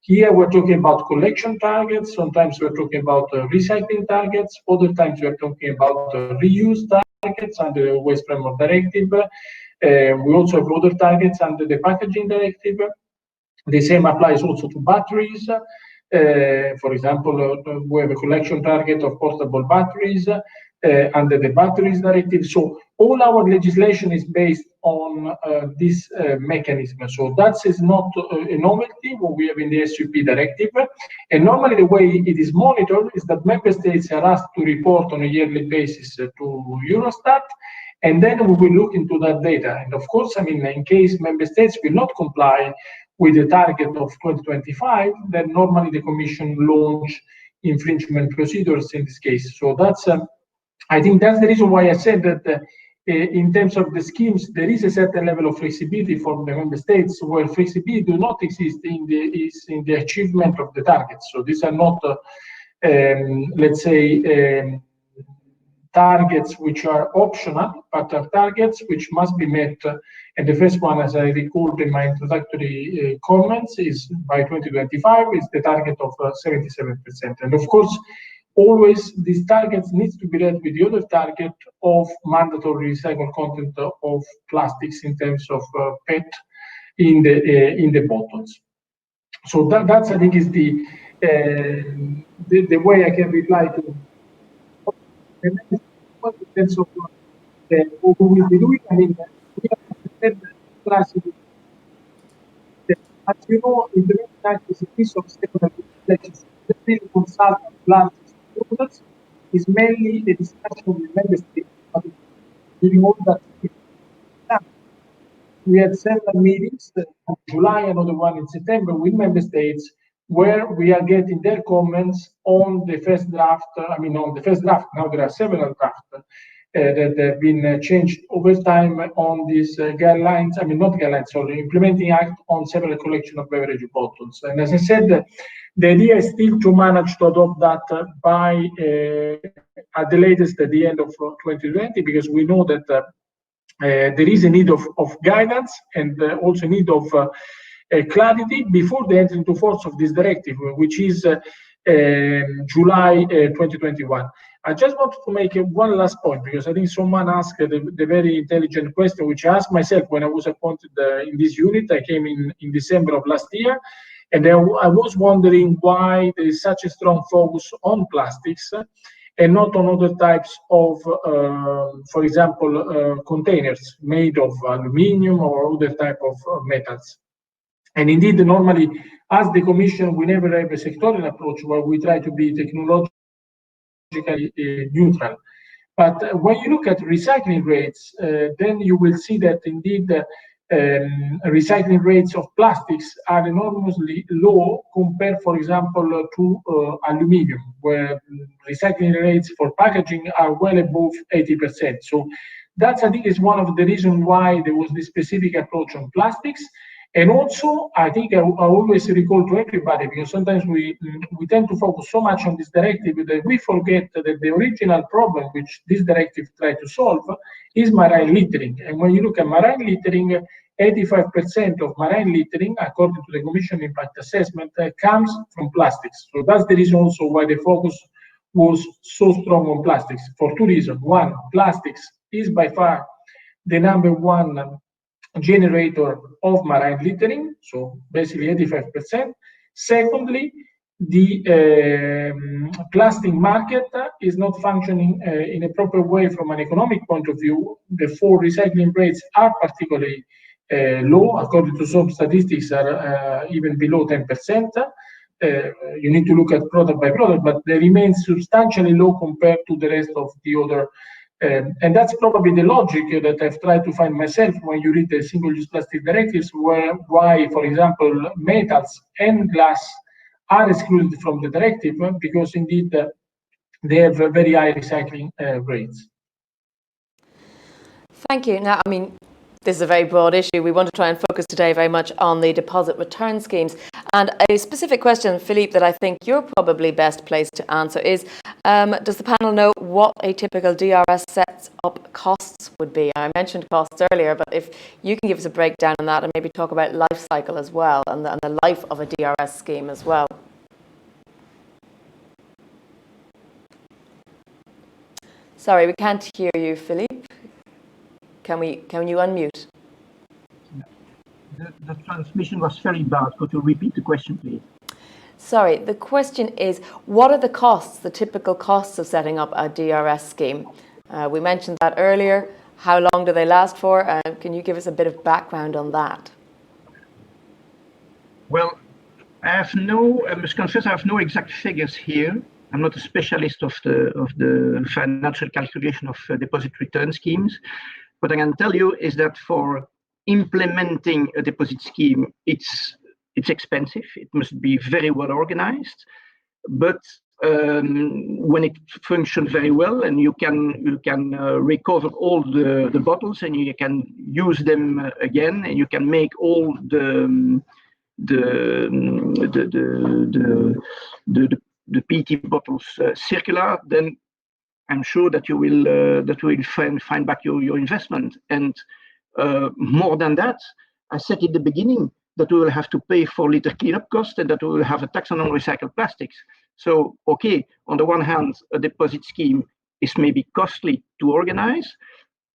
Here we're talking about collection targets, sometimes we're talking about recycling targets, other times we're talking about reuse targets under the Waste Framework Directive. We also have other targets under the Packaging Directive. The same applies also to batteries. For example, we have a collection target of portable batteries under the Batteries Directive. So all our legislation is based on this mechanism. So that is not a novelty, what we have in the SUP directive. And normally the way it is monitored is that member states are asked to report on a yearly basis to Eurostat, and then we will look into that data. And of course, I mean, in case member states will not comply with the target of 2025, then normally the Commission launch infringement procedures in this case. So that's, I think that's the reason why I said that in terms of the schemes, there is a certain level of flexibility for the member states, where flexibility do not exist in the achievement of the targets. So these are not, let's say, targets which are optional, but are targets which must be met. And the first one, as I recalled in my introductory comments, is by 2025 is the target of 77%. And of course, always these targets needs to be read with the other target of mandatory recycled content of plastics in terms of PET in the bottles. So that's, I think, is the way I can reply to. In terms of what we will be doing, I mean, we have classic. As you know, in the meantime, is a piece of secondary legislation. The field consultant plans is mainly a discussion with member states. But during all that, we had several meetings in July, another one in September with member states, where we are getting their comments on the first draft. I mean, on the first draft, now there are several drafts that have been changed over time on these guidelines. I mean, not guidelines, sorry, implementing act on several collection of beverage bottles. And as I said, the idea is still to manage to adopt that by at the latest at the end of 2020, because we know that there is a need of guidance and also need of clarity before the entry into force of this directive, which is July 2021. I just wanted to make one last point, because I think someone asked the very intelligent question, which I asked myself when I was appointed in this unit. I came in December of last year, and I was wondering why there is such a strong focus on plastics and not on other types of, for example, containers made of aluminium or other type of metals. And indeed, normally, as the Commission, we never have a sectoral approach where we try to be technologically neutral. But when you look at recycling rates, then you will see that indeed recycling rates of plastics are enormously low compared, for example, to aluminium, where recycling rates for packaging are well above 80%. So that's, I think, is one of the reasons why there was this specific approach on plastics. And also, I think I always recall to everybody, because sometimes we tend to focus so much on this directive that we forget that the original problem which this directive tried to solve is marine littering. And when you look at marine littering, 85% of marine littering, according to the Commission Impact Assessment, comes from plastics. So that's the reason also why the focus was so strong on plastics, for two reasons. One, plastics is by far the number one generator of marine littering, so basically 85%. Secondly, the plastic market is not functioning in a proper way from an economic point of view. Therefore, recycling rates are particularly low. According to some statistics, are even below 10%. You need to look at product by product, but they remain substantially low compared to the rest of the other. And that's probably the logic that I've tried to find myself when you read the single-use plastic directives, why, for example, metals and glass are excluded from the directive, because indeed they have very high recycling rates. Thank you. Now, I mean, this is a very broad issue. We want to try and focus today very much on the deposit return schemes. And a specific question, Philippe, that I think you're probably best placed to answer is, does the panel know what a typical DRS sets up costs would be? I mentioned costs earlier, but if you can give us a breakdown on that and maybe talk about life cycle as well and the life of a DRS scheme as well. Sorry, we can't hear you, Philippe. Can you unmute? The transmission was very bad. Could you repeat the question, please? Sorry, the question is, what are the costs, the typical costs of setting up a DRS scheme? We mentioned that earlier. How long do they last for? Can you give us a bit of background on that? Well, I must confess, I have no exact figures here. I'm not a specialist of the financial calculation of deposit return schemes. What I can tell you is that for implementing a deposit scheme, it's expensive. It must be very well organized, but when it functions very well and you can recover all the bottles and you can use them again and you can make all the PET bottles circular, then I'm sure that you will find back your investment. And more than that, I said at the beginning that we will have to pay for litter cleanup costs and that we will have a tax on recycled plastics. So, okay, on the one hand, a deposit scheme is maybe costly to organize,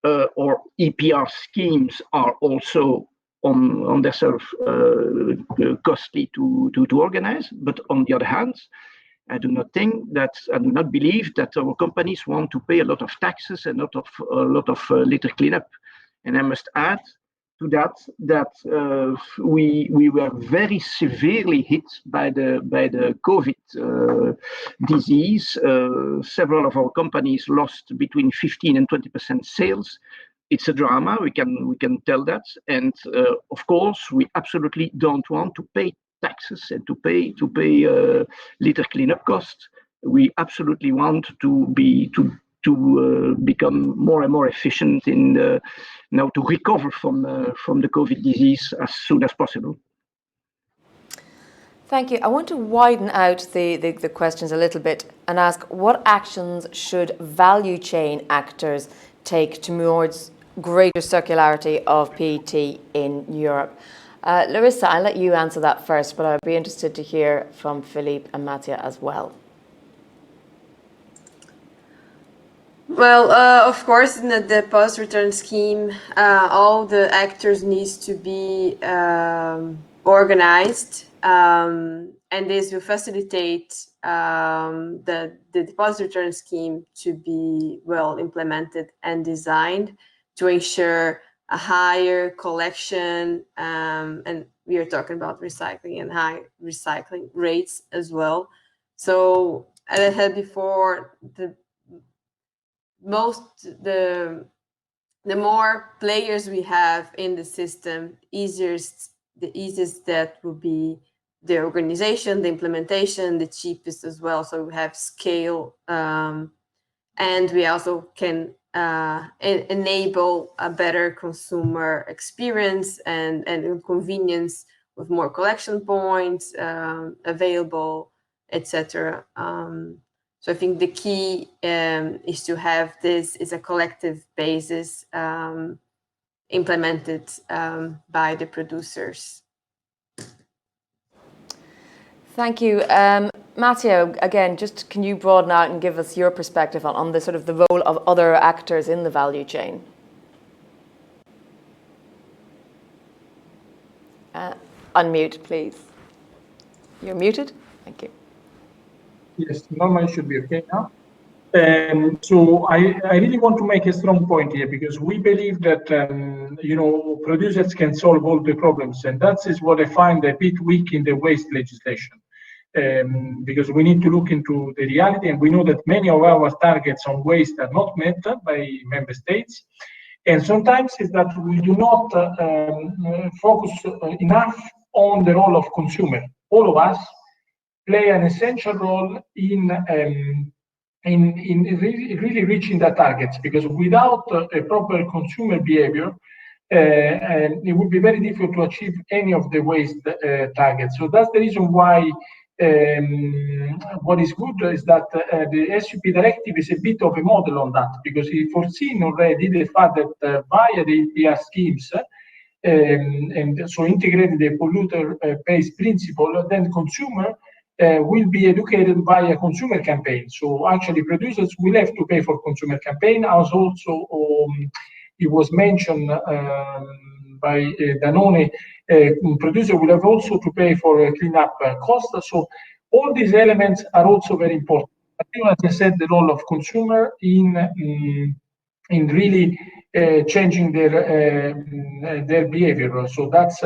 or EPR schemes are also on themselves costly to organize. But on the other hand, I do not believe that our companies want to pay a lot of taxes and a lot of litter cleanup. And I must add to that we were very severely hit by the COVID disease. Several of our companies lost between 15 and 20% sales. It's a drama. We can tell that, and of course, we absolutely don't want to pay taxes and to pay litter cleanup costs. We absolutely want to become more and more efficient in now to recover from the COVID disease as soon as possible. Thank you. I want to widen out the questions a little bit and ask, what actions should value chain actors take towards greater circularity of PET in Europe? Larissa, I'll let you answer that first, but I'd be interested to hear from Philippe and Mattia as well. Well, of course, in the deposit return scheme, all the actors needs to be organized, and this will facilitate the deposit return scheme to be well implemented and designed to ensure a higher collection, and we are talking about recycling and high recycling rates as well. So as I said before, the more players we have in the system, the easiest that will be the organization, the implementation, the cheapest as well. So we have scale, and we also can enable a better consumer experience and convenience with more collection points available, etc. So I think the key is to have this is a collective basis implemented by the producers. Thank you. Matteo, again, just can you broaden out and give us your perspective on the sort of the role of other actors in the value chain? Unmute, please. You're muted. Thank you. Yes, normally should be okay now. So I really want to make a strong point here, because we believe that producers can solve all the problems, and that is what I find a bit weak in the waste legislation. Because we need to look into the reality, and we know that many of our targets on waste are not met by member states, and sometimes it's that we do not focus enough on the role of consumer. All of us play an essential role in really reaching the targets, because without a proper consumer behavior, it would be very difficult to achieve any of the waste targets. So that's the reason why what is good is that the SUP directive is a bit of a model on that, because it foreseen already the fact that via the EPR schemes, and so integrating the polluter pays principle, then consumer will be educated by a consumer campaign. So actually producers will have to pay for consumer campaign, as also it was mentioned by Danone, producer will have also to pay for cleanup costs. So all these elements are also very important. As I said, the role of consumer in really changing their behavior. So that's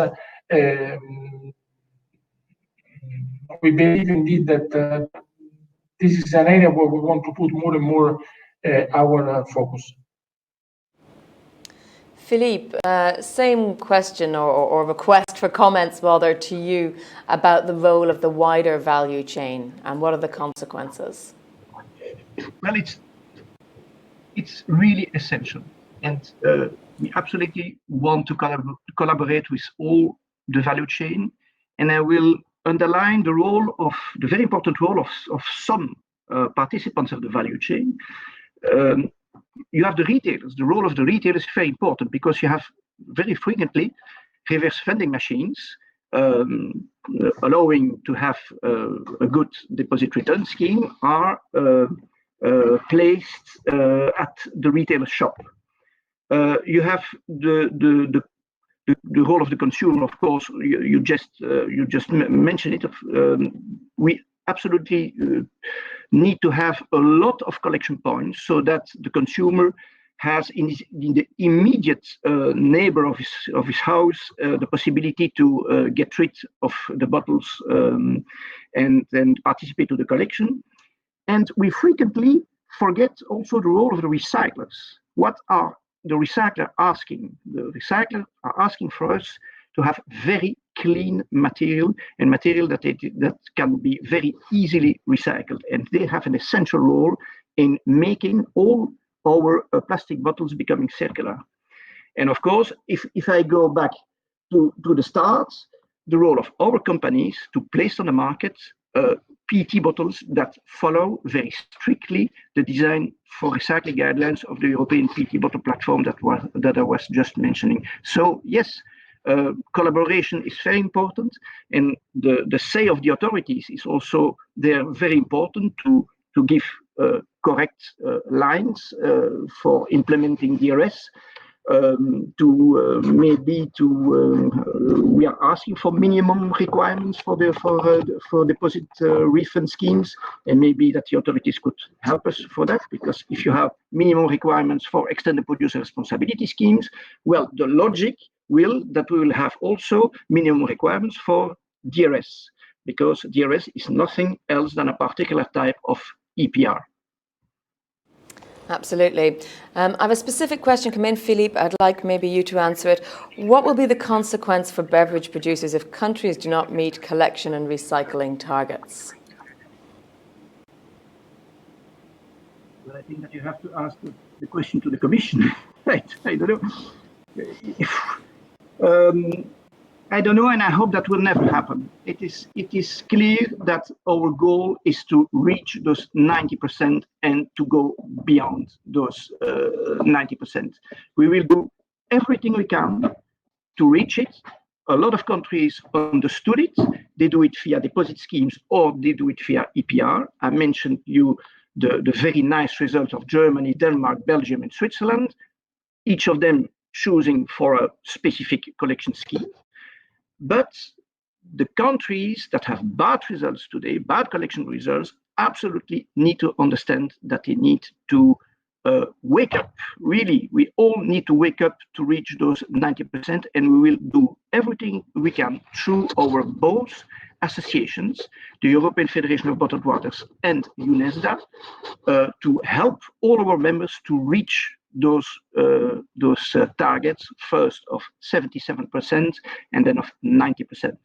we believe indeed that this is an area where we want to put more and more our focus. Philippe, same question or request for comments rather to you about the role of the wider value chain and what are the consequences? Well, it's really essential, and we absolutely want to collaborate with all the value chain, and I will underline the very important role of some participants of the value chain. You have the retailers. The role of the retailers is very important, because you have very frequently reverse vending machines allowing to have a good deposit return scheme are placed at the retailer shop. You have the role of the consumer, of course. You just mentioned it. We absolutely need to have a lot of collection points so that the consumer has in the immediate neighbor of his house the possibility to get rid of the bottles and then participate to the collection. And we frequently forget also the role of the recyclers. What are the recyclers asking? The recyclers are asking for us to have very clean material, and material that can be very easily recycled. And they have an essential role in making all our plastic bottles becoming circular. And of course, if I go back to the start, the role of our companies to place on the market PET bottles that follow very strictly the design for recycling guidelines of the European PET bottle platform that I was just mentioning. So yes, collaboration is very important, and the say of the authorities is also very important to give correct lines for implementing DRS. we are asking for minimum requirements for deposit refund schemes, and maybe that the authorities could help us for that, because if you have minimum requirements for extended producer responsibility schemes, well, the logic will that we will have also minimum requirements for DRS, because DRS is nothing else than a particular type of EPR. Absolutely. I have a specific question come in, Philippe. I'd like maybe you to answer it. What will be the consequence for beverage producers if countries do not meet collection and recycling targets? Well, I think that you have to ask the question to the Commission. Right? I don't know. I don't know, and I hope that will never happen. It is clear that our goal is to reach those 90% and to go beyond those 90%. We will do everything we can to reach it. A lot of countries understood it. They do it via deposit schemes or they do it via EPR. I mentioned you the very nice results of Germany, Denmark, Belgium, and Switzerland, each of them choosing for a specific collection scheme. But the countries that have bad results today, bad collection results, absolutely need to understand that they need to wake up. Really, we all need to wake up to reach those 90%, and we will do everything we can through our both associations, the European Federation of Bottled Waters and UNESDA, to help all our members to reach those targets, first of 77% and then of 90%.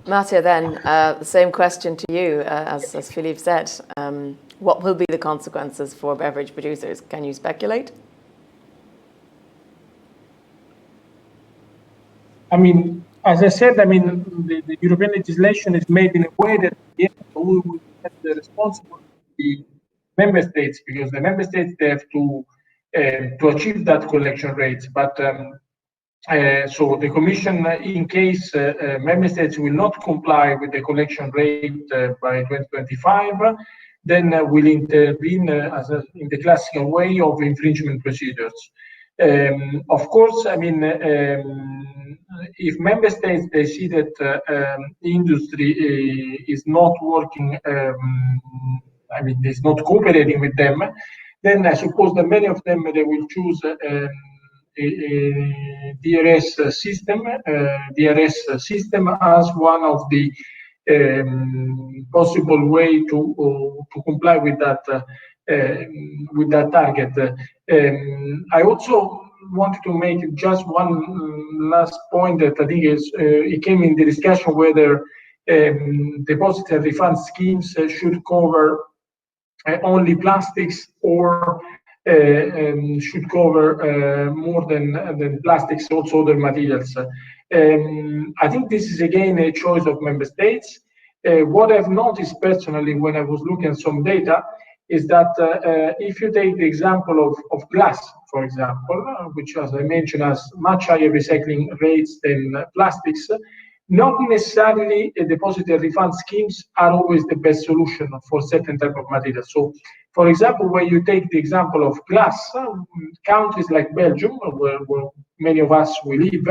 Mattia, then, the same question to you, as Philippe said. What will be the consequences for beverage producers? Can you speculate? I mean, as I said, I mean, the European legislation is made in a way that we will have the responsibility member states, because the member states, they have to achieve that collection rate. But so the Commission, in case member states will not comply with the collection rate by 2025, then will intervene in the classical way of infringement procedures. Of course, I mean, if member states they see that the industry is not working, I mean, is not cooperating with them, then I suppose that many of them they will choose a DRS system as one of the possible way to comply with that target. I also wanted to make just one last point that I think is it came in the discussion whether deposit and refund schemes should cover only plastics or should cover more than plastics, also other materials. I think this is again a choice of member states. What I've noticed personally when I was looking at some data is that if you take the example of glass, for example, which, as I mentioned, has much higher recycling rates than plastics, not necessarily deposit and refund schemes are always the best solution for certain type of materials. So, for example, when you take the example of glass, countries like Belgium, where many of us will live,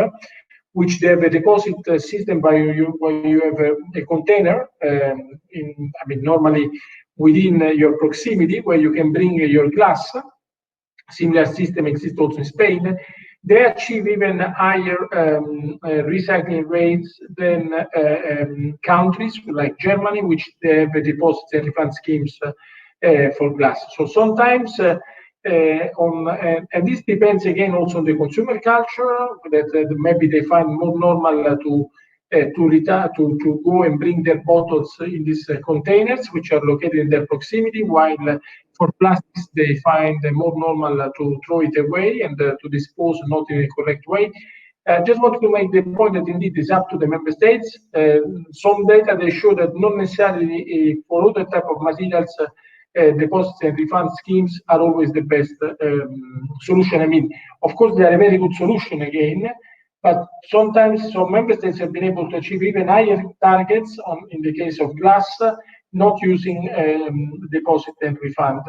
which they have a deposit system where you have a container, I mean, normally within your proximity, where you can bring your glass. Similar system exists also in Spain. They achieve even higher recycling rates than countries like Germany, which they have deposit and refund schemes for glass. So sometimes, and this depends again also on the consumer culture, that maybe they find more normal to go and bring their bottles in these containers, which are located in their proximity, while for plastics they find more normal to throw it away and to dispose not in a correct way. Just wanted to make the point that indeed it's up to the member states. Some data they show that not necessarily for other type of materials deposit and refund schemes are always the best solution. I mean, of course, they are a very good solution again, but sometimes some member states have been able to achieve even higher targets in the case of glass, not using deposit and refund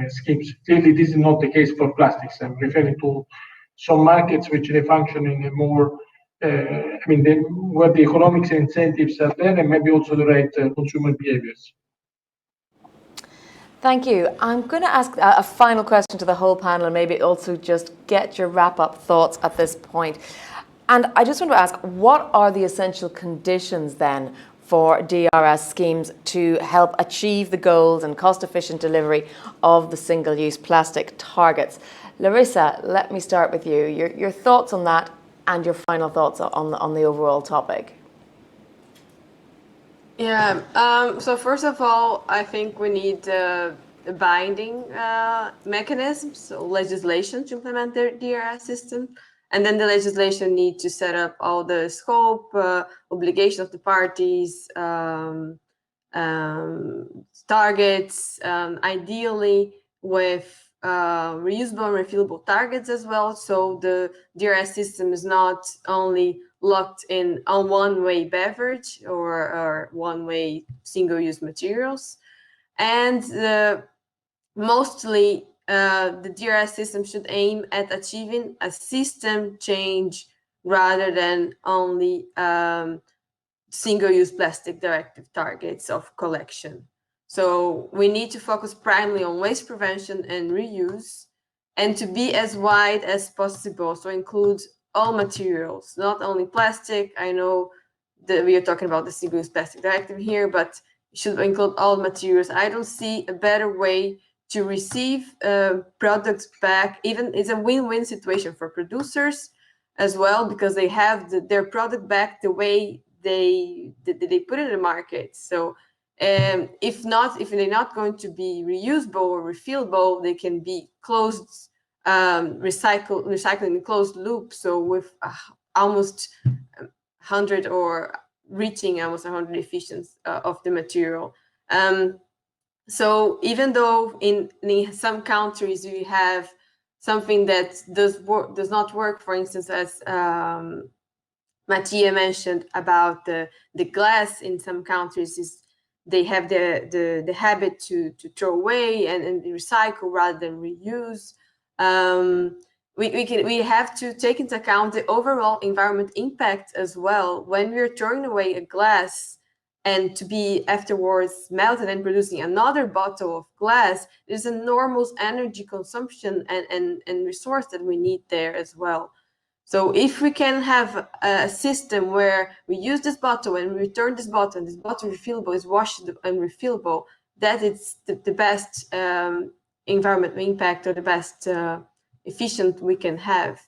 schemes. Clearly, this is not the case for plastics. I'm referring to some markets which they function in a more, where the economic incentives are there and maybe also the right consumer behaviors. Thank you. I'm going to ask a final question to the whole panel and maybe also just get your wrap-up thoughts at this point. And I just want to ask, what are the essential conditions then for DRS schemes to help achieve the goals and cost-efficient delivery of the single-use plastic targets? Larissa, let me start with you. Your thoughts on that and your final thoughts on the overall topic. Yeah, so first of all, I think we need binding mechanisms, so legislation to implement the DRS system. And then the legislation needs to set up all the scope, obligation of the parties, targets, ideally with reusable and refillable targets as well. So the DRS system is not only locked in on one-way beverage or one-way single-use materials. And mostly the DRS system should aim at achieving a system change rather than only Single-Use Plastic Directive targets of collection. So we need to focus primarily on waste prevention and reuse, and to be as wide as possible, so include all materials, not only plastic. I know that we are talking about the Single-Use Plastic Directive here, but it should include all materials. I don't see a better way to receive products back. Even it's a win-win situation for producers as well, because they have their product back the way they put it in the market. So if they're not going to be reusable or refillable, they can be closed, recycling in closed loop. So with almost 100 or reaching almost 100 efficiency of the material. So even though in some countries we have something that does not work, for instance, as Mattia mentioned about the glass in some countries, they have the habit to throw away and recycle rather than reuse. We have to take into account the overall environment impact as well. When we're throwing away a glass and to be afterwards melted and producing another bottle of glass, there's enormous energy consumption and resource that we need there as well. So if we can have a system where we use this bottle and we return this bottle, and this bottle refillable is washed and refillable, that is the best environmental impact, or the best efficient we can have.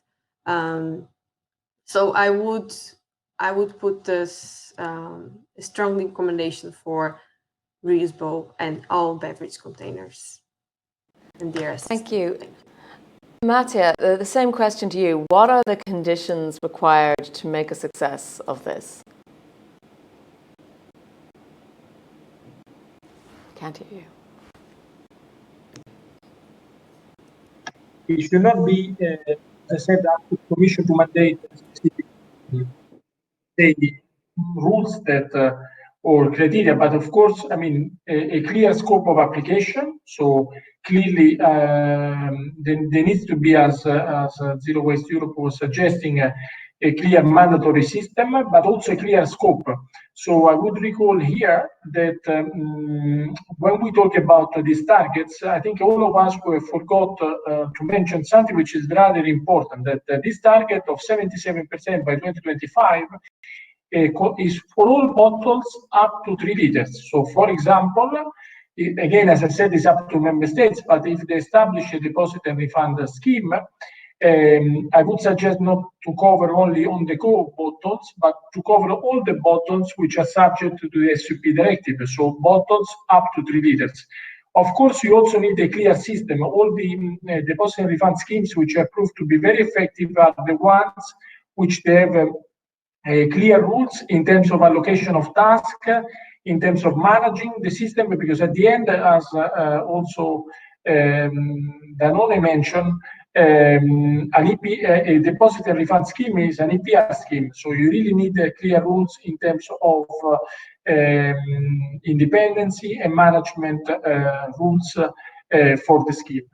So I would put this a strong recommendation for reusable and all beverage containers and DRS. Thank you. Mattia, the same question to you. What are the conditions required to make a success of this? Can't hear you. It should not be, as I said, up to the Commission to mandate specific rules that or criteria, but of course, I mean, a clear scope of application. So clearly, there needs to be, as Zero Waste Europe was suggesting, a clear mandatory system, but also a clear scope. So I would recall here that when we talk about these targets, I think all of us forgot to mention something which is rather important, that this target of 77% by 2025 is for all bottles up to 3 liters. So, for example, again, as I said, it's up to member states, but if they establish a deposit and refund scheme, I would suggest not to cover only on-the-go bottles, but to cover all the bottles which are subject to the SUP directive, so bottles up to 3 liters. Of course, you also need a clear system. All the deposit and refund schemes which are proved to be very effective are the ones which they have clear rules in terms of allocation of tasks, in terms of managing the system, because at the end, as also Danone mentioned, a deposit and refund scheme is an EPR scheme. So you really need clear rules in terms of independency and management rules for the scheme.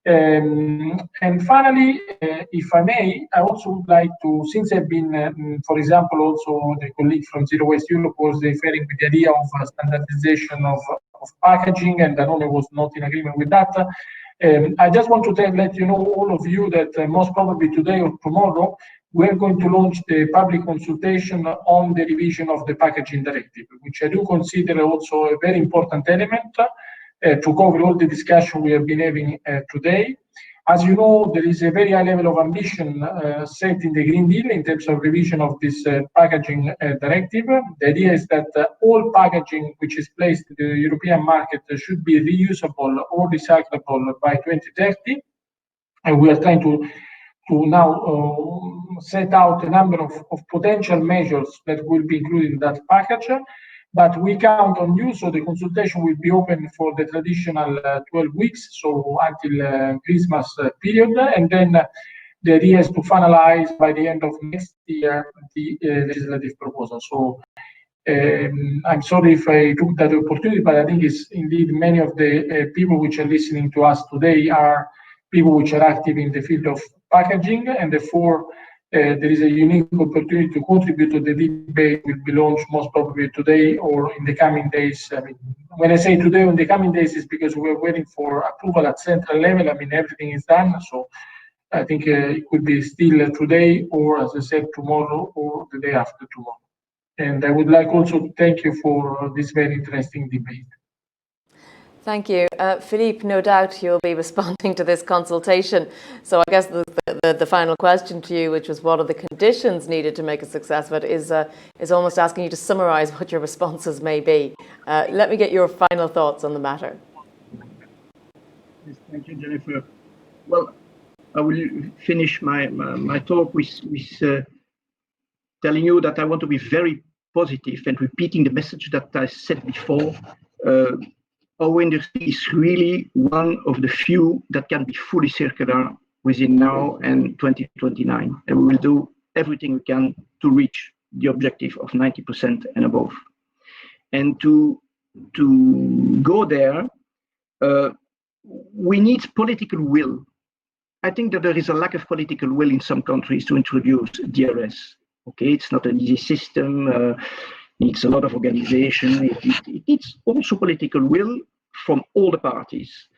And finally, if I may, I also would like to, since I've been, for example, also the colleague from Zero Waste Europe was referring to the idea of standardization of packaging, and Danone was not in agreement with that. I just want to let you know, all of you, that most probably today or tomorrow, we're going to launch the public consultation on the revision of the packaging directive, which I do consider also a very important element to cover all the discussion we have been having today. As you know, there is a very high level of ambition set in the Green Deal in terms of revision of this packaging directive. The idea is that all packaging which is placed in the European market should be reusable or recyclable by 2030. And we are trying to now set out a number of potential measures that will be included in that package. But we count on you, so the consultation will be open for the traditional 12 weeks, so until Christmas period, and then the idea is to finalize by the end of next year the legislative proposal. So I'm sorry if I took that opportunity, but I think it's indeed many of the people which are listening to us today are people which are active in the field of packaging, and therefore there is a unique opportunity to contribute to the debate. Will be launched most probably today or in the coming days. I mean, when I say today or in the coming days, is because we're waiting for approval at central level. I mean, everything is done, so I think it could be still today, or as I said, tomorrow or the day after tomorrow. And I would like also to thank you for this very interesting debate. Thank you. Philippe, no doubt you'll be responding to this consultation. So I guess the final question to you, which was what are the conditions needed to make a success of it, is almost asking you to summarize what your responses may be. Let me get your final thoughts on the matter. Yes, thank you, Jennifer. Well, I will finish my talk with telling you that I want to be very positive and repeating the message that I said before. Our industry is really one of the few that can be fully circular within now and 2029. And we will do everything we can to reach the objective of 90% and above. And to go there, we need political will. I think that there is a lack of political will in some countries to introduce DRS. Okay, it's not an easy system. Needs a lot of organization. It needs also political will from all the parties.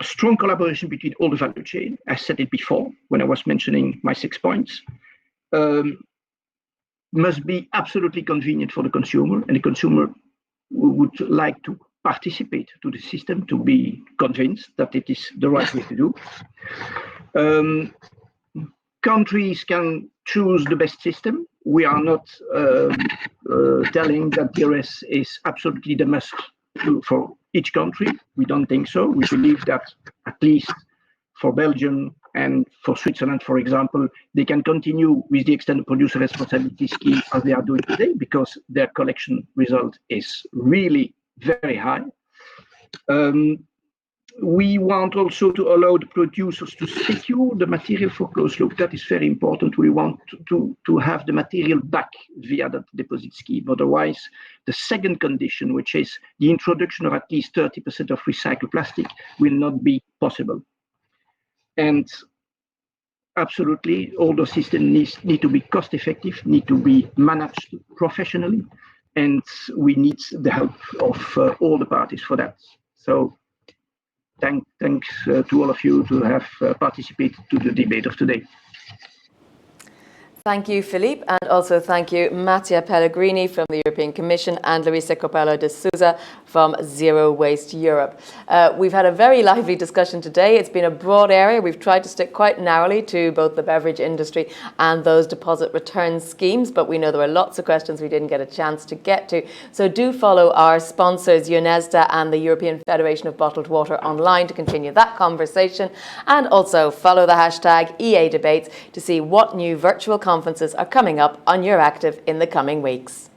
Strong collaboration between all the value chain. I said it before when I was mentioning my 6 points. Must be absolutely convenient for the consumer, and the consumer would like to participate to the system to be convinced that it is the right way to do. Countries can choose the best system. We are not telling that DRS is absolutely the must for each country. We don't think so. We believe that at least for Belgium and for Switzerland, for example, they can continue with the extended producer responsibility scheme as they are doing today, because their collection result is really very high. We want also to allow the producers to secure the material for closed loop. That is very important. We want to have the material back via that deposit scheme. Otherwise, the second condition, which is the introduction of at least 30% of recycled plastic, will not be possible. And absolutely, all those systems need to be cost effective, need to be managed professionally, and we need the help of all the parties for that. So thanks to all of you to have participated to the debate of today. Thank you, Philippe, and also thank you, Mattia Pellegrini from the European Commission and Luisa Copello de Souza from Zero Waste Europe. We've had a very lively discussion today. It's been a broad area. We've tried to stick quite narrowly to both the beverage industry and those deposit return schemes, but we know there were lots of questions we didn't get a chance to get to. So do follow our sponsors, UNESDA and the European Federation of Bottled Water online to continue that conversation, and also follow the hashtag EA Debates to see what new virtual conferences are coming up on Euractiv in the coming weeks.